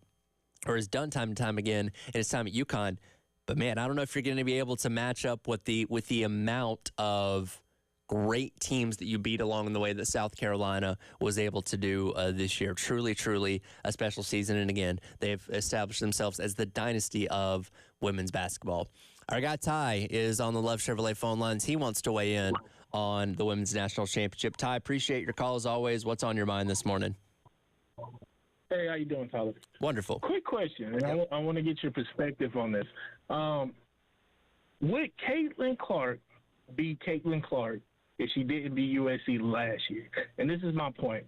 or has done time and time again in his time at UConn. But, man, I don't know if you're going to be able to match up with the amount of great teams that you beat along the way that South Carolina was able to do this year. Truly, truly a special season. And, again, they've established themselves as the dynasty of women's basketball. Our guy Ty is on the Love Chevrolet phone lines. He wants to weigh in on the Women's National Championship. Ty, appreciate your call as always. What's on your mind this morning? Hey, how you doing, Tyler? Wonderful. Quick question, and I want to get your perspective on this. Would Caitlin Clark be Caitlin Clark if she didn't beat USC last year? And this is my point.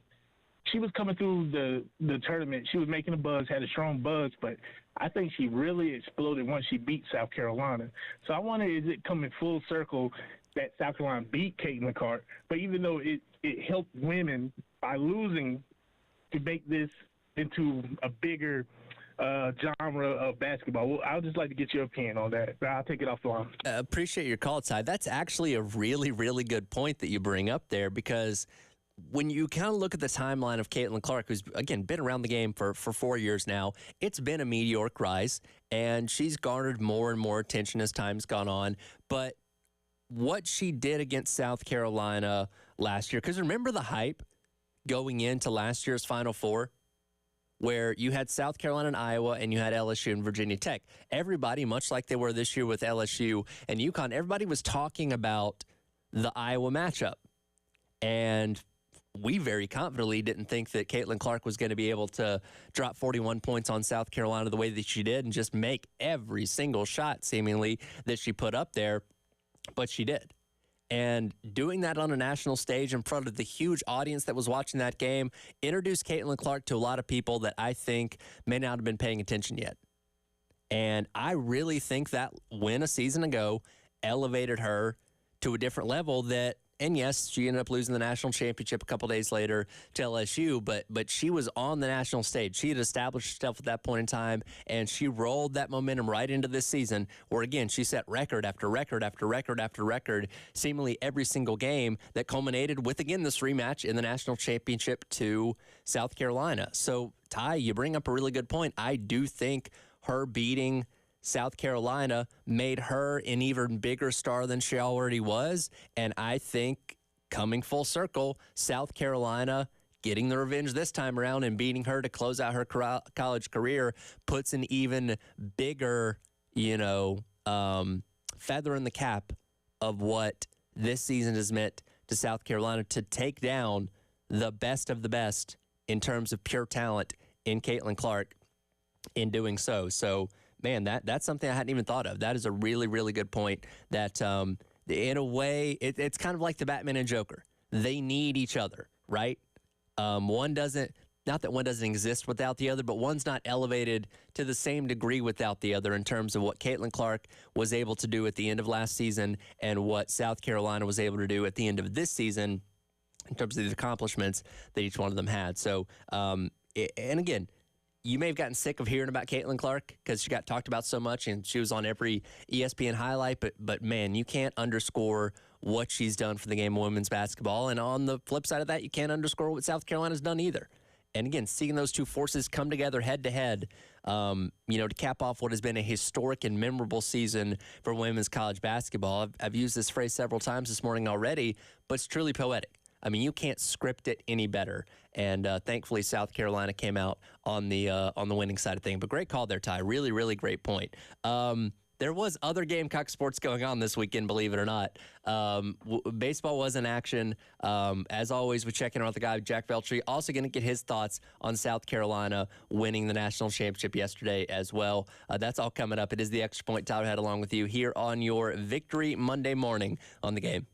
She was coming through the tournament. She was making a buzz, had a strong buzz, but I think she really exploded once she beat South Carolina. So I wonder, is it coming full circle that South Carolina beat Caitlin Clark, but even though it helped women by losing to make this into a bigger genre of basketball? Well, I would just like to get your opinion on that. I'll take it off the line. Appreciate your call, Ty. That's actually a really, really good point that you bring up there, because when you kind of look at the timeline of Caitlin Clark, who's, again, been around the game for 4 years now, it's been a meteoric rise, and she's garnered more and more attention as time's gone on. But what she did against South Carolina last year, because remember the hype going into last year's Final Four, where you had South Carolina and Iowa, and you had LSU and Virginia Tech. Everybody, much like they were this year with LSU and UConn, everybody was talking about the Iowa matchup. And we very confidently didn't think that Caitlin Clark was going to be able to drop 41 points on South Carolina the way that she did and just make every single shot, seemingly, that she put up there. But she did. And doing that on a national stage in front of the huge audience that was watching that game introduced Caitlin Clark to a lot of people that I think may not have been paying attention yet. And I really think that win a season ago elevated her to a different level that, and yes, she ended up losing the national championship a couple days later to LSU, but she was on the national stage. She had established herself at that point in time, and she rolled that momentum right into this season where, again, she set record after record after record after record, seemingly every single game that culminated with, again, this rematch in the national championship to South Carolina. So, Ty, you bring up a really good point. I do think her beating South Carolina made her an even bigger star than she already was. And I think, coming full circle, South Carolina getting the revenge this time around and beating her to close out her college career puts an even bigger, feather in the cap of what this season has meant to South Carolina to take down the best of the best in terms of pure talent in Caitlin Clark in doing so. So, man, that's something I hadn't even thought of. That is a really, really good point that, in a way, it's kind of like the Batman and Joker. They need each other, right? One doesn't, not that one doesn't exist without the other, but one's not elevated to the same degree without the other in terms of what Caitlin Clark was able to do at the end of last season and what South Carolina was able to do at the end of this season in terms of the accomplishments that each one of them had. So, and again, you may have gotten sick of hearing about Caitlin Clark because she got talked about so much and she was on every ESPN highlight, but man, you can't underscore what she's done for the game of women's basketball. And on the flip side of that, you can't underscore what South Carolina's done either. And again, seeing those two forces come together head to head, to cap off what has been a historic and memorable season for women's college basketball. I've used this phrase several times this morning already, but it's truly poetic. I mean, you can't script it any better. And thankfully, South Carolina came out on the winning side of things. But great call there, Ty. Really, really great point. There was other Gamecock sports going on this weekend, believe it or not. Baseball was in action. As always, we're checking out the guy, Jack Veltri. Also going to get his thoughts on South Carolina winning the national championship yesterday as well. That's all coming up. It is the Extra Point. Tyler Head along with you here on your Victory Monday morning on the Game.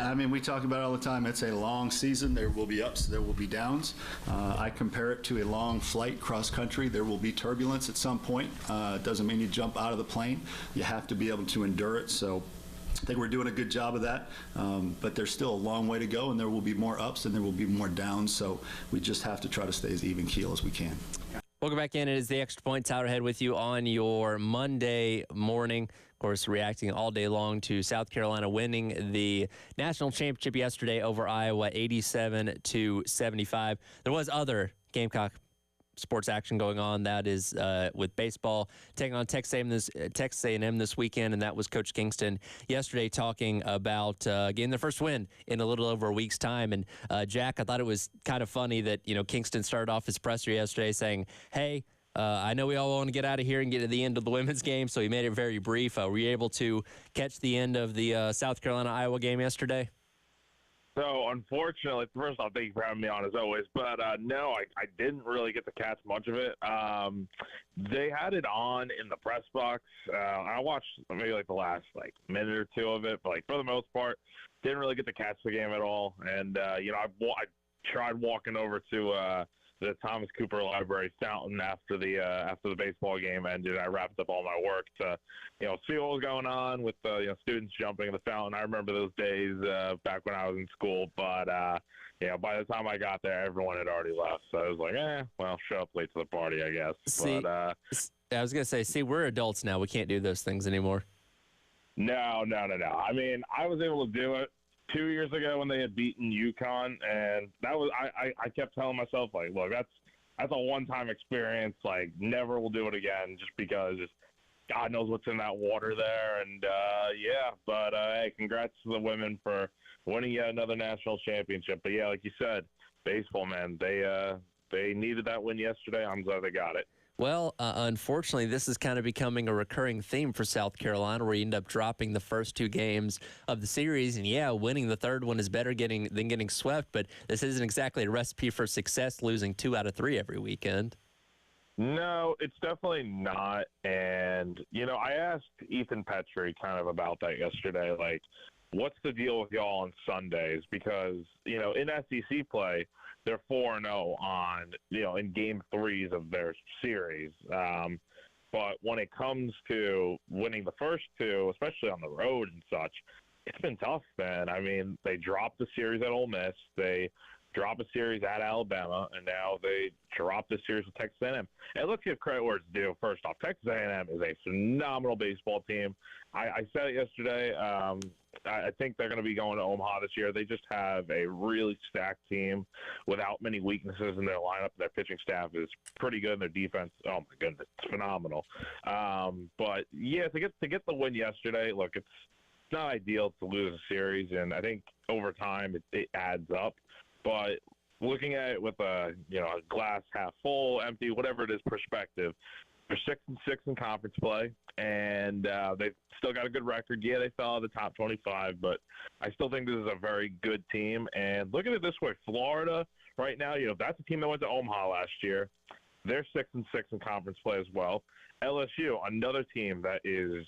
I mean, we talk about it all the time. It's a long season. There will be ups, there will be downs. I compare it to a long flight cross country. There will be turbulence at some point. It doesn't mean you jump out of the plane. You have to be able to endure it. So I think we're doing a good job of that, but there's still a long way to go, and there will be more ups and there will be more downs. So we just have to try to stay as even keel as we can. Welcome back in. It is the Extra Point. Tyler Head with you on your Monday morning. Of course, reacting all day long to South Carolina winning the national championship yesterday over Iowa, 87-75. There was other Gamecock sports action going on. That is with baseball taking on Texas A&M this weekend, and that was Coach Kingston yesterday talking about getting their first win in a little over a week's time. And Jack, I thought it was kind of funny that Kingston started off his presser yesterday saying, "Hey, I know we all want to get out of here and get to the end of the women's game," so he made it very brief. Were you able to catch the end of the South Carolina-Iowa game yesterday? So, unfortunately, first off, thank you for having me on as always. But no, I didn't really get to catch much of it. They had it on in the press box. I watched maybe the last minute or two of it, but for the most part, didn't really get to catch the game at all. And I tried walking over to the Thomas Cooper Library fountain after the baseball game ended. I wrapped up all my work to see what was going on with students jumping in the fountain. I remember those days back when I was in school, but by the time I got there, everyone had already left. So I was like, well, show up late to the party, I guess. But I was gonna say, we're adults now. We can't do those things anymore. No. I mean, I was able to do it 2 years ago when they had beaten UConn, and that was I kept telling myself, look, that's a one-time experience. Never will do it again, just because God knows what's in that water there. And but hey, congrats to the women for winning yet another national championship. But yeah, like you said, baseball, man, they needed that win yesterday. I'm glad they got it. Well, unfortunately, this is kind of becoming a recurring theme for South Carolina, where you end up dropping the first two games of the series. And, winning the third one is better than getting swept, but this isn't exactly a recipe for success, losing 2 out of 3 every weekend. No, it's definitely not. And, I asked Ethan Petrie kind of about that yesterday, what's the deal with y'all on Sundays? Because, in SEC play, they're 4-0 on, in game 3s of their series. But when it comes to winning the first 2, especially on the road and such, it's been tough, man. I mean, they dropped the series at Ole Miss. They dropped a series at Alabama, and now they dropped the series with Texas A&M. And let's give credit where it's due. First off, Texas A&M is a phenomenal baseball team. I said it yesterday. I think they're going to be going to Omaha this year. They just have a really stacked team without many weaknesses in their lineup. Their pitching staff is pretty good, and their defense, oh my goodness, it's phenomenal. But yeah, to get the win yesterday, look, it's not ideal to lose a series, and I think over time it adds up. But looking at it with a glass half full, empty, whatever it is, perspective, they're 6-6 in conference play, and they've still got a good record. Yeah, they fell out of the top 25, but I still think this is a very good team. And look at it this way: Florida right now, that's a team that went to Omaha last year. They're 6-6 in conference play as well. LSU, another team that is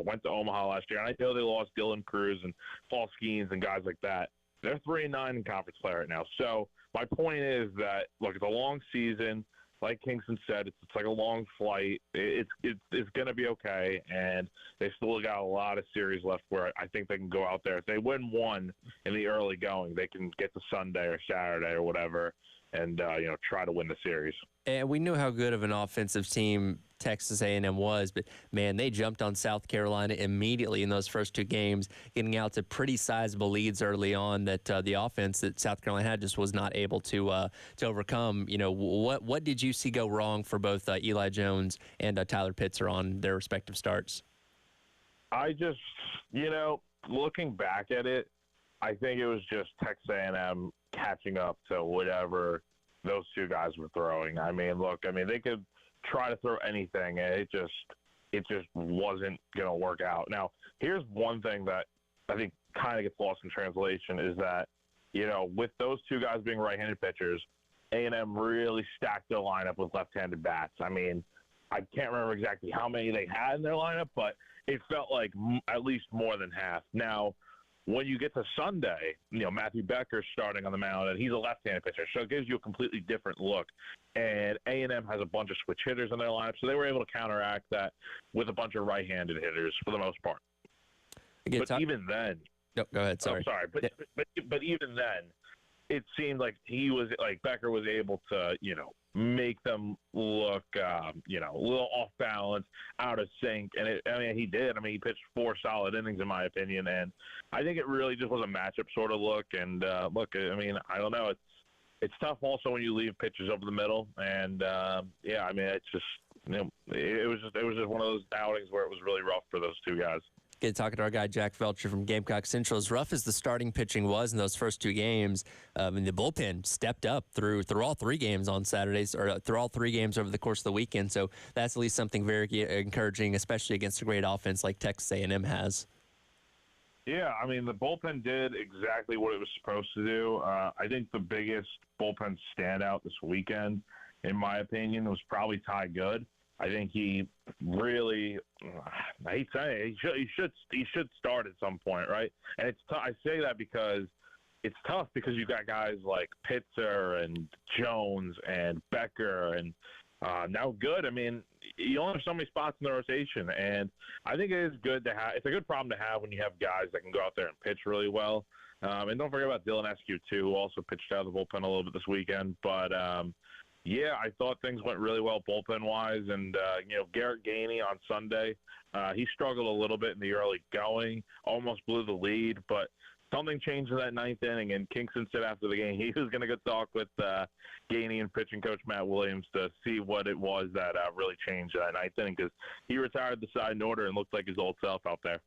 went to Omaha last year, and I know they lost Dylan Cruz and Paul Skeens and guys like that. They're 3-9 in conference play right now. So my point is that, look, it's a long season. Like Kingston said, it's like a long flight. It's going to be okay, and they've still got a lot of series left where I think they can go out there. If they win one in the early going, they can get to Sunday or Saturday or whatever and try to win the series. And we knew how good of an offensive team Texas A&M was, but man, they jumped on South Carolina immediately in those first 2 games, getting out to pretty sizable leads early on that the offense that South Carolina had just was not able to overcome. What did you see go wrong for both Eli Jones and Tyler Pitzer on their respective starts? I just, looking back at it, I think it was just Texas A&M catching up to whatever those 2 guys were throwing. I mean, they could try to throw anything, and it just wasn't going to work out. Now, here's one thing that I think kind of gets lost in translation is that, with those 2 guys being right-handed pitchers, A&M really stacked their lineup with left-handed bats. I mean, I can't remember exactly how many they had in their lineup, but it felt like at least more than half. Now, when you get to Sunday, Matthew Becker's starting on the mound, and he's a left-handed pitcher, so it gives you a completely different look. And A&M has a bunch of switch hitters in their lineup, so they were able to counteract that with a bunch of right-handed hitters for the most part. Even then, go ahead. Sorry. Oh, sorry, but even then, it seemed like Becker was able to, make them look, a little off balance, out of sync. And he did. He pitched 4 solid innings in my opinion. And I think it really just was a matchup sort of look. And I don't know. It's tough also when you leave pitches over the middle. And it's just, it was just one of those outings where it was really rough for those two guys. Talking to our guy Jack Felcher from Gamecock Central. As rough as the starting pitching was in those first 2 games, and the bullpen stepped up through all 3 games on Saturdays, or through all 3 games over the course of the weekend. So that's at least something very encouraging, especially against a great offense like Texas A&M has. Yeah, the bullpen did exactly what it was supposed to do. I think the biggest bullpen standout this weekend, in my opinion, was probably Ty Good. I think he really, I hate saying it, he should start at some point, right? And it's I say that because it's tough because you've got guys like Pitzer and Jones and Becker and now Good. You only have so many spots in the rotation, and I think it is good to have. It's a good problem to have when you have guys that can go out there and pitch really well. And don't forget about Dylan Eskew too, who also pitched out of the bullpen a little bit this weekend, but. Yeah, I thought things went really well bullpen-wise, and, Garrett Gainey on Sunday, he struggled a little bit in the early going, almost blew the lead, but something changed in that 9th inning, and Kingston said after the game he was going to go talk with Gainey and pitching coach Matt Williams to see what it was that really changed that 9th inning, because he retired the side in order and looked like his old self out there.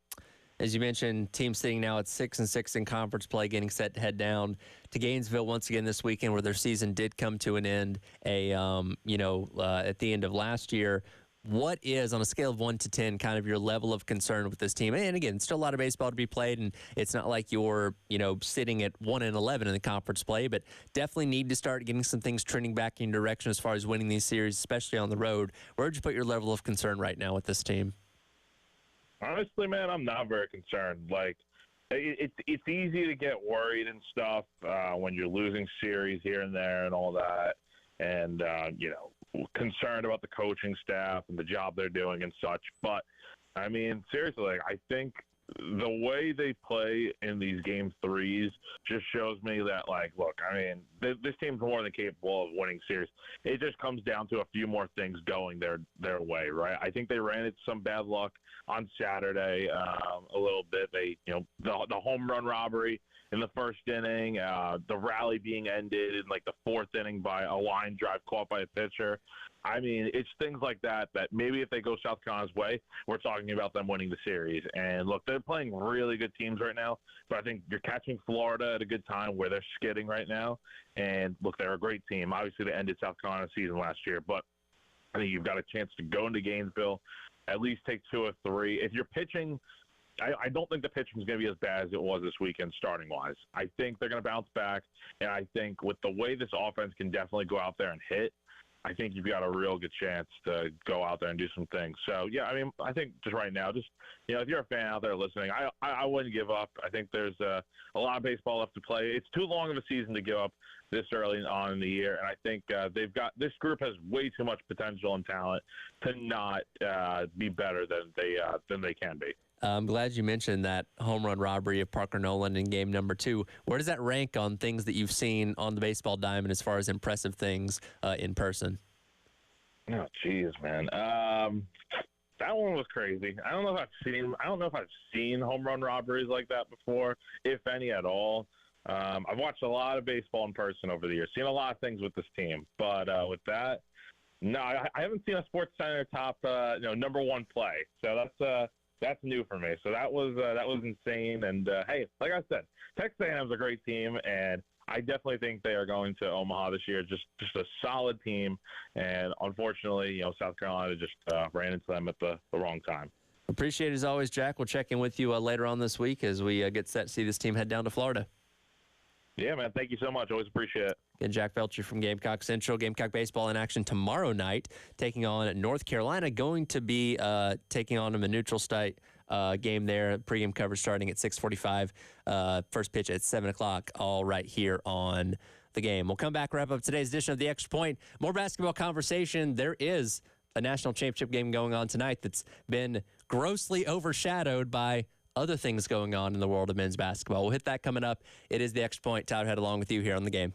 As you mentioned, team sitting now at 6-6 in conference play, getting set to head down to Gainesville once again this weekend, where their season did come to an end. At the end of last year. What is, on a scale of 1 to 10, kind of your level of concern with this team? And again, still a lot of baseball to be played, and it's not like you're sitting at 1-11 in the conference play, but definitely need to start getting some things trending back in your direction as far as winning these series, especially on the road. Where would you put your level of concern right now with this team? Honestly, man, I'm not very concerned. It's easy to get worried and stuff when you're losing series here and there and all that, and concerned about the coaching staff and the job they're doing and such. But seriously, I think the way they play in these game 3s just shows me that, look, this team's more than capable of winning series. It just comes down to a few more things going their way, right? I think they ran into some bad luck on Saturday a little bit. They, the home run robbery in the first inning, the rally being ended in the 4th inning by a line drive caught by a pitcher. It's things like that maybe if they go South Carolina's way, we're talking about them winning the series. And look, they're playing really good teams right now, but I think you're catching Florida at a good time where they're skidding right now. And look, they're a great team. Obviously, they ended South Carolina's season last year, but I think you've got a chance to go into Gainesville, at least take 2 or 3. If you're pitching, I don't think the pitching is going to be as bad as it was this weekend starting-wise. I think they're going to bounce back, and I think with the way this offense can definitely go out there and hit, I think you've got a real good chance to go out there and do some things. So, yeah, I think just right now, if you're a fan out there listening, I wouldn't give up. I think there's a lot of baseball left to play. It's too long of a season to give up this early on in the year, and I think this group has way too much potential and talent to not be better than they can be. I'm glad you mentioned that home run robbery of Parker Noland in game number 2. Where does that rank on things that you've seen on the baseball diamond as far as impressive things in person? Oh, geez, man. That one was crazy. I don't know if I've seen home run robberies like that before, if any at all. I've watched a lot of baseball in person over the years, seen a lot of things with this team, but with that, no, I haven't seen a Sports Center top number 1 play. So that's new for me. So that was insane. And hey, like I said, Texas A&M is a great team, and I definitely think they are going to Omaha this year. Just a solid team, and unfortunately, South Carolina just ran into them at the wrong time. Appreciate it as always, Jack. We'll check in with you later on this week as we get set to see this team head down to Florida. Yeah, man. Thank you so much. Always appreciate it. And Jack Belcher from Gamecock Central. Gamecock baseball in action tomorrow night, taking on North Carolina. Going to be taking on them a neutral site game there. Pregame coverage starting at 6:45. First pitch at 7 o'clock. All right here on the Game. We'll come back, wrap up today's edition of the Extra Point. More basketball conversation. There is a national championship game going on tonight that's been grossly overshadowed by other things going on in the world of men's basketball. We'll hit that coming up. It is the Extra Point. Tyler Head along with you here on the Game.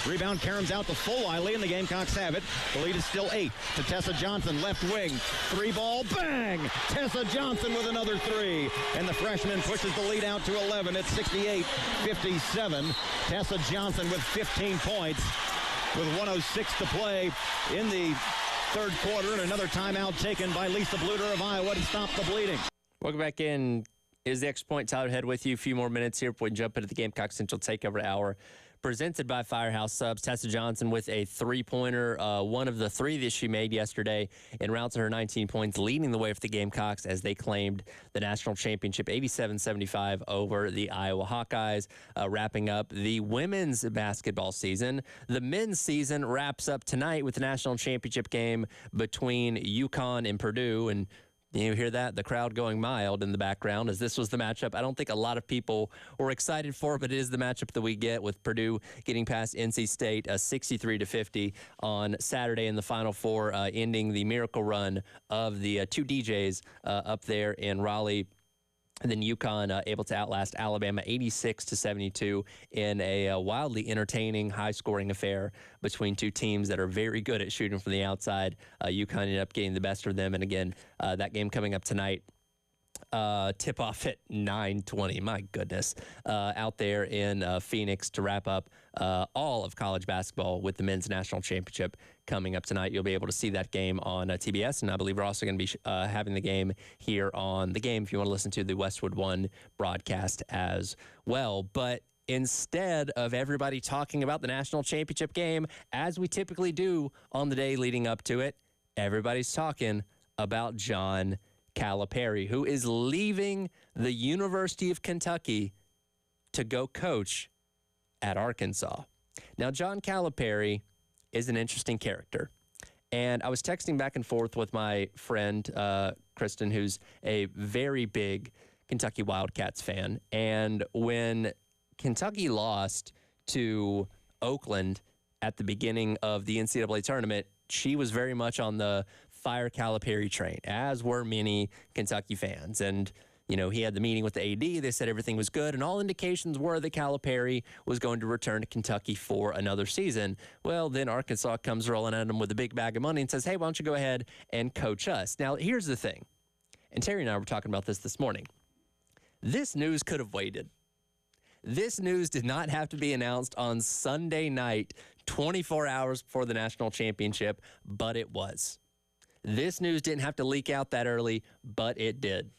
Rebound caroms out to Fulwiley, and the Gamecocks have it. The lead is still 8 to Tessa Johnson, left wing. 3-ball, bang! Tessa Johnson with another 3. And the freshman pushes the lead out to 11 at 68-57. Tessa Johnson with 15 points with 1:06 to play in the third quarter, and another timeout taken by Lisa Bluter of Iowa to stop the bleeding. Welcome back in. is the Extra Point. Tyler Head with you. A few more minutes here before we jump into the Gamecock Central Takeover Hour. Presented by Firehouse Subs. Tessa Johnson with a three-pointer, one of the three that she made yesterday, en route to her 19 points, leading the way for the Gamecocks as they claimed the national championship 87-75 over the Iowa Hawkeyes, wrapping up the women's basketball season. The men's season wraps up tonight with the national championship game between UConn and Purdue, and you hear that? The crowd going mild in the background, as this was the matchup I don't think a lot of people were excited for, but it is the matchup that we get, with Purdue getting past NC State 63-50 on Saturday in the Final Four, ending the miracle run of the two DJs up there in Raleigh. And then UConn able to outlast Alabama 86-72 in a wildly entertaining, high-scoring affair between two teams that are very good at shooting from the outside. UConn ended up getting the best of them. And again, that game coming up tonight. Tip-off at 9:20. My goodness. Out there in Phoenix to wrap up all of college basketball with the men's national championship coming up tonight. You'll be able to see that game on TBS, and I believe we're also going to be having the game here on The Game if you want to listen to the Westwood One broadcast as well. But instead of everybody talking about the national championship game, as we typically do on the day leading up to it, everybody's talking about John Calipari, who is leaving the University of Kentucky to go coach at Arkansas. Now, John Calipari is an interesting character. And I was texting back and forth with my friend, Kristen, who's a very big Kentucky Wildcats fan. And when Kentucky lost to Oakland at the beginning of the NCAA tournament, she was very much on the fire Calipari train, as were many Kentucky fans. And, you know, he had the meeting with the AD. They said everything was good, and all indications were that Calipari was going to return to Kentucky for another season. Well, then Arkansas comes rolling at him with a big bag of money and says, hey, why don't you go ahead and coach us? Now, here's the thing, and Terry and I were talking about this morning. This news could have waited. This news did not have to be announced on Sunday night, 24 hours before the national championship, but it was. This news didn't have to leak out that early, but it did.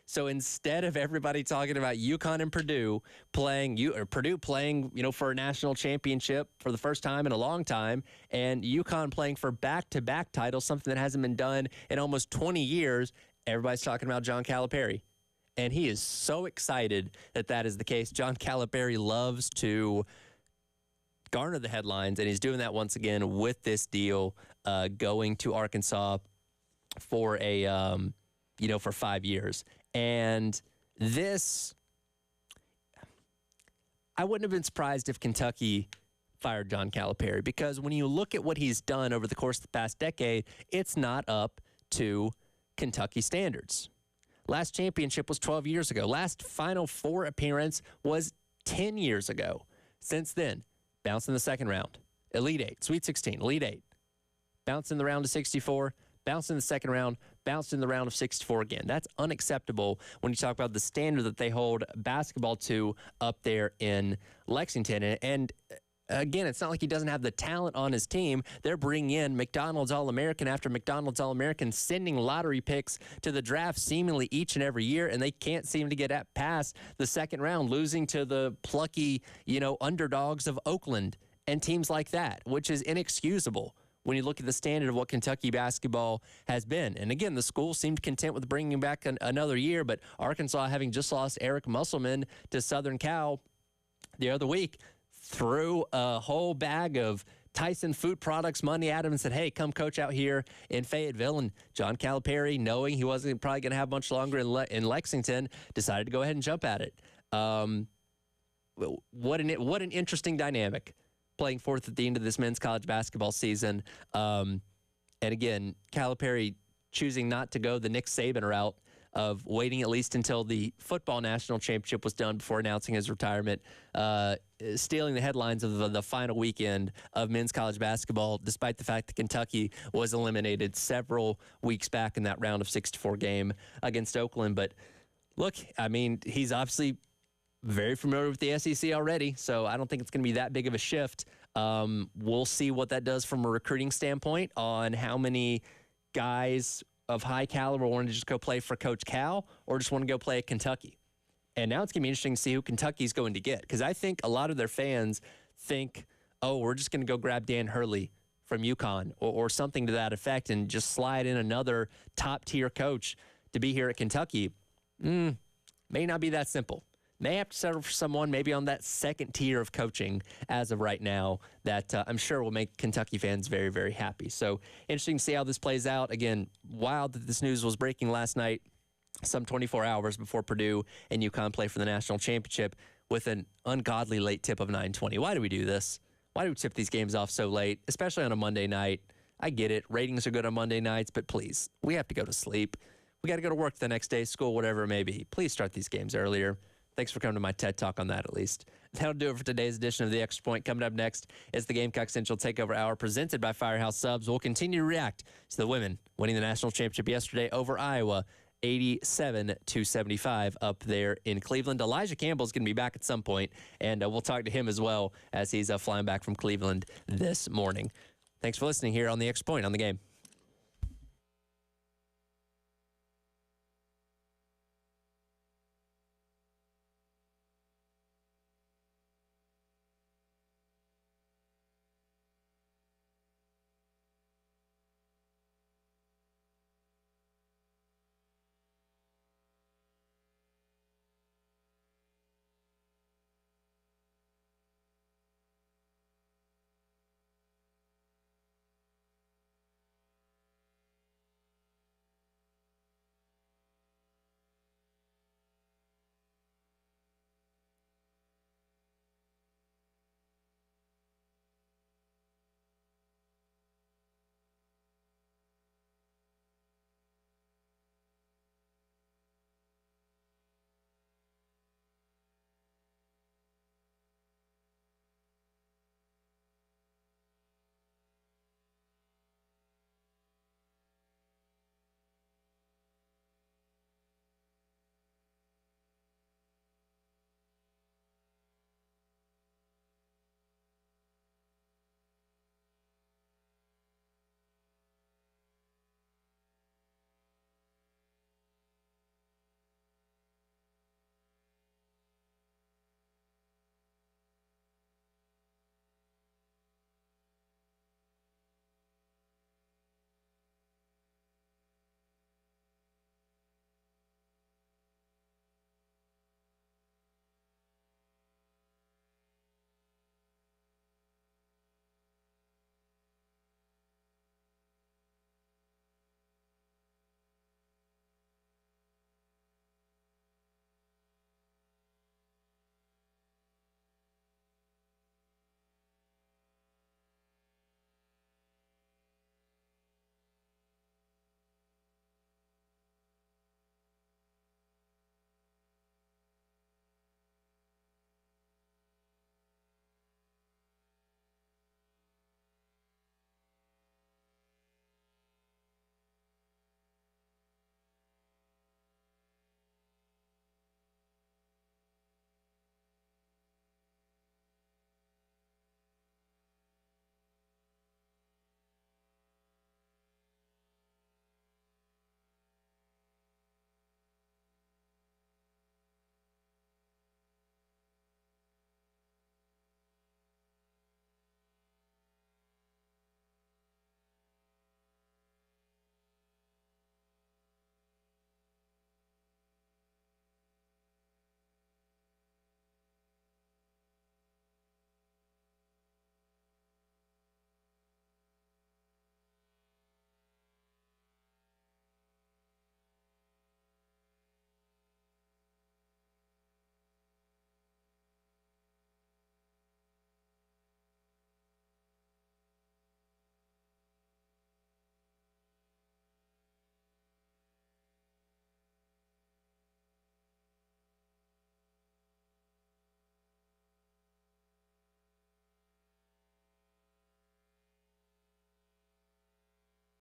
So instead of everybody talking about UConn and Purdue playing, for a national championship for the first time in a long time, and UConn playing for back-to-back titles, something that hasn't been done in almost 20 years, everybody's talking about John Calipari. And he is so excited that that is the case. John Calipari loves to garner the headlines, and he's doing that once again with this deal, going to Arkansas for for 5 years. And this, I wouldn't have been surprised if Kentucky fired John Calipari, because when you look at what he's done over the course of the past decade, it's not up to Kentucky standards. Last championship was 12 years ago. Last Final Four appearance was 10 years ago. Since then, bounce in the second round, Elite Eight, Sweet 16, Elite Eight, bounce in the round of 64, bounce in the second round, bounced in the round of 64 again. That's unacceptable when you talk about the standard that they hold basketball to up there in Lexington. And again, it's not like he doesn't have the talent on his team. They're bringing in McDonald's All-American after McDonald's All-American, sending lottery picks to the draft seemingly each and every year, and they can't seem to get past the second round, losing to the plucky, underdogs of Oakland and teams like that, which is inexcusable when you look at the standard of what Kentucky basketball has been. And again, the school seemed content with bringing back another year, but Arkansas, having just lost Eric Musselman to Southern Cal the other week, threw a whole bag of Tyson food products money at him and said, hey, come coach out here in Fayetteville. And John Calipari, knowing he wasn't probably going to have much longer in Lexington, decided to go ahead and jump at it. What an interesting dynamic playing forth at the end of this men's college basketball season. And again, Calipari choosing not to go the Nick Saban route of waiting at least until the football national championship was done before announcing his retirement, stealing the headlines of the final weekend of men's college basketball, despite the fact that Kentucky was eliminated several weeks back in that round of 64 game against Oakland. But look, I mean, he's obviously very familiar with the SEC already, so I don't think it's going to be that big of a shift. We'll see what that does from a recruiting standpoint on how many guys of high caliber want to just go play for Coach Cal or just want to go play at Kentucky. And now it's going to be interesting to see who Kentucky's going to get, because I think a lot of their fans think, oh, we're just going to go grab Dan Hurley from UConn or something to that effect and just slide in another top-tier coach to be here at Kentucky. May not be that simple. May have to settle for someone maybe on that second tier of coaching as of right now that I'm sure will make Kentucky fans very, very happy. So interesting to see how this plays out. Again, wild that this news was breaking last night, some 24 hours before Purdue and UConn play for the national championship with an ungodly late tip of 9:20. Why do we do this? Why do we tip these games off so late, especially on a Monday night? I get it. Ratings are good on Monday nights, but please, we have to go to sleep. We got to go to work the next day, school, whatever it may be. Please start these games earlier. Thanks for coming to my TED Talk on that, at least. That'll do it for today's edition of The Extra Point. Coming up next is the Gamecock Central Takeover Hour presented by Firehouse Subs. We'll continue to react to the women winning the national championship yesterday over Iowa, 87-75 up there in Cleveland. Elijah Campbell's going to be back at some point, and we'll talk to him as well as he's flying back from Cleveland this morning. Thanks for listening here on The Extra Point on the Game.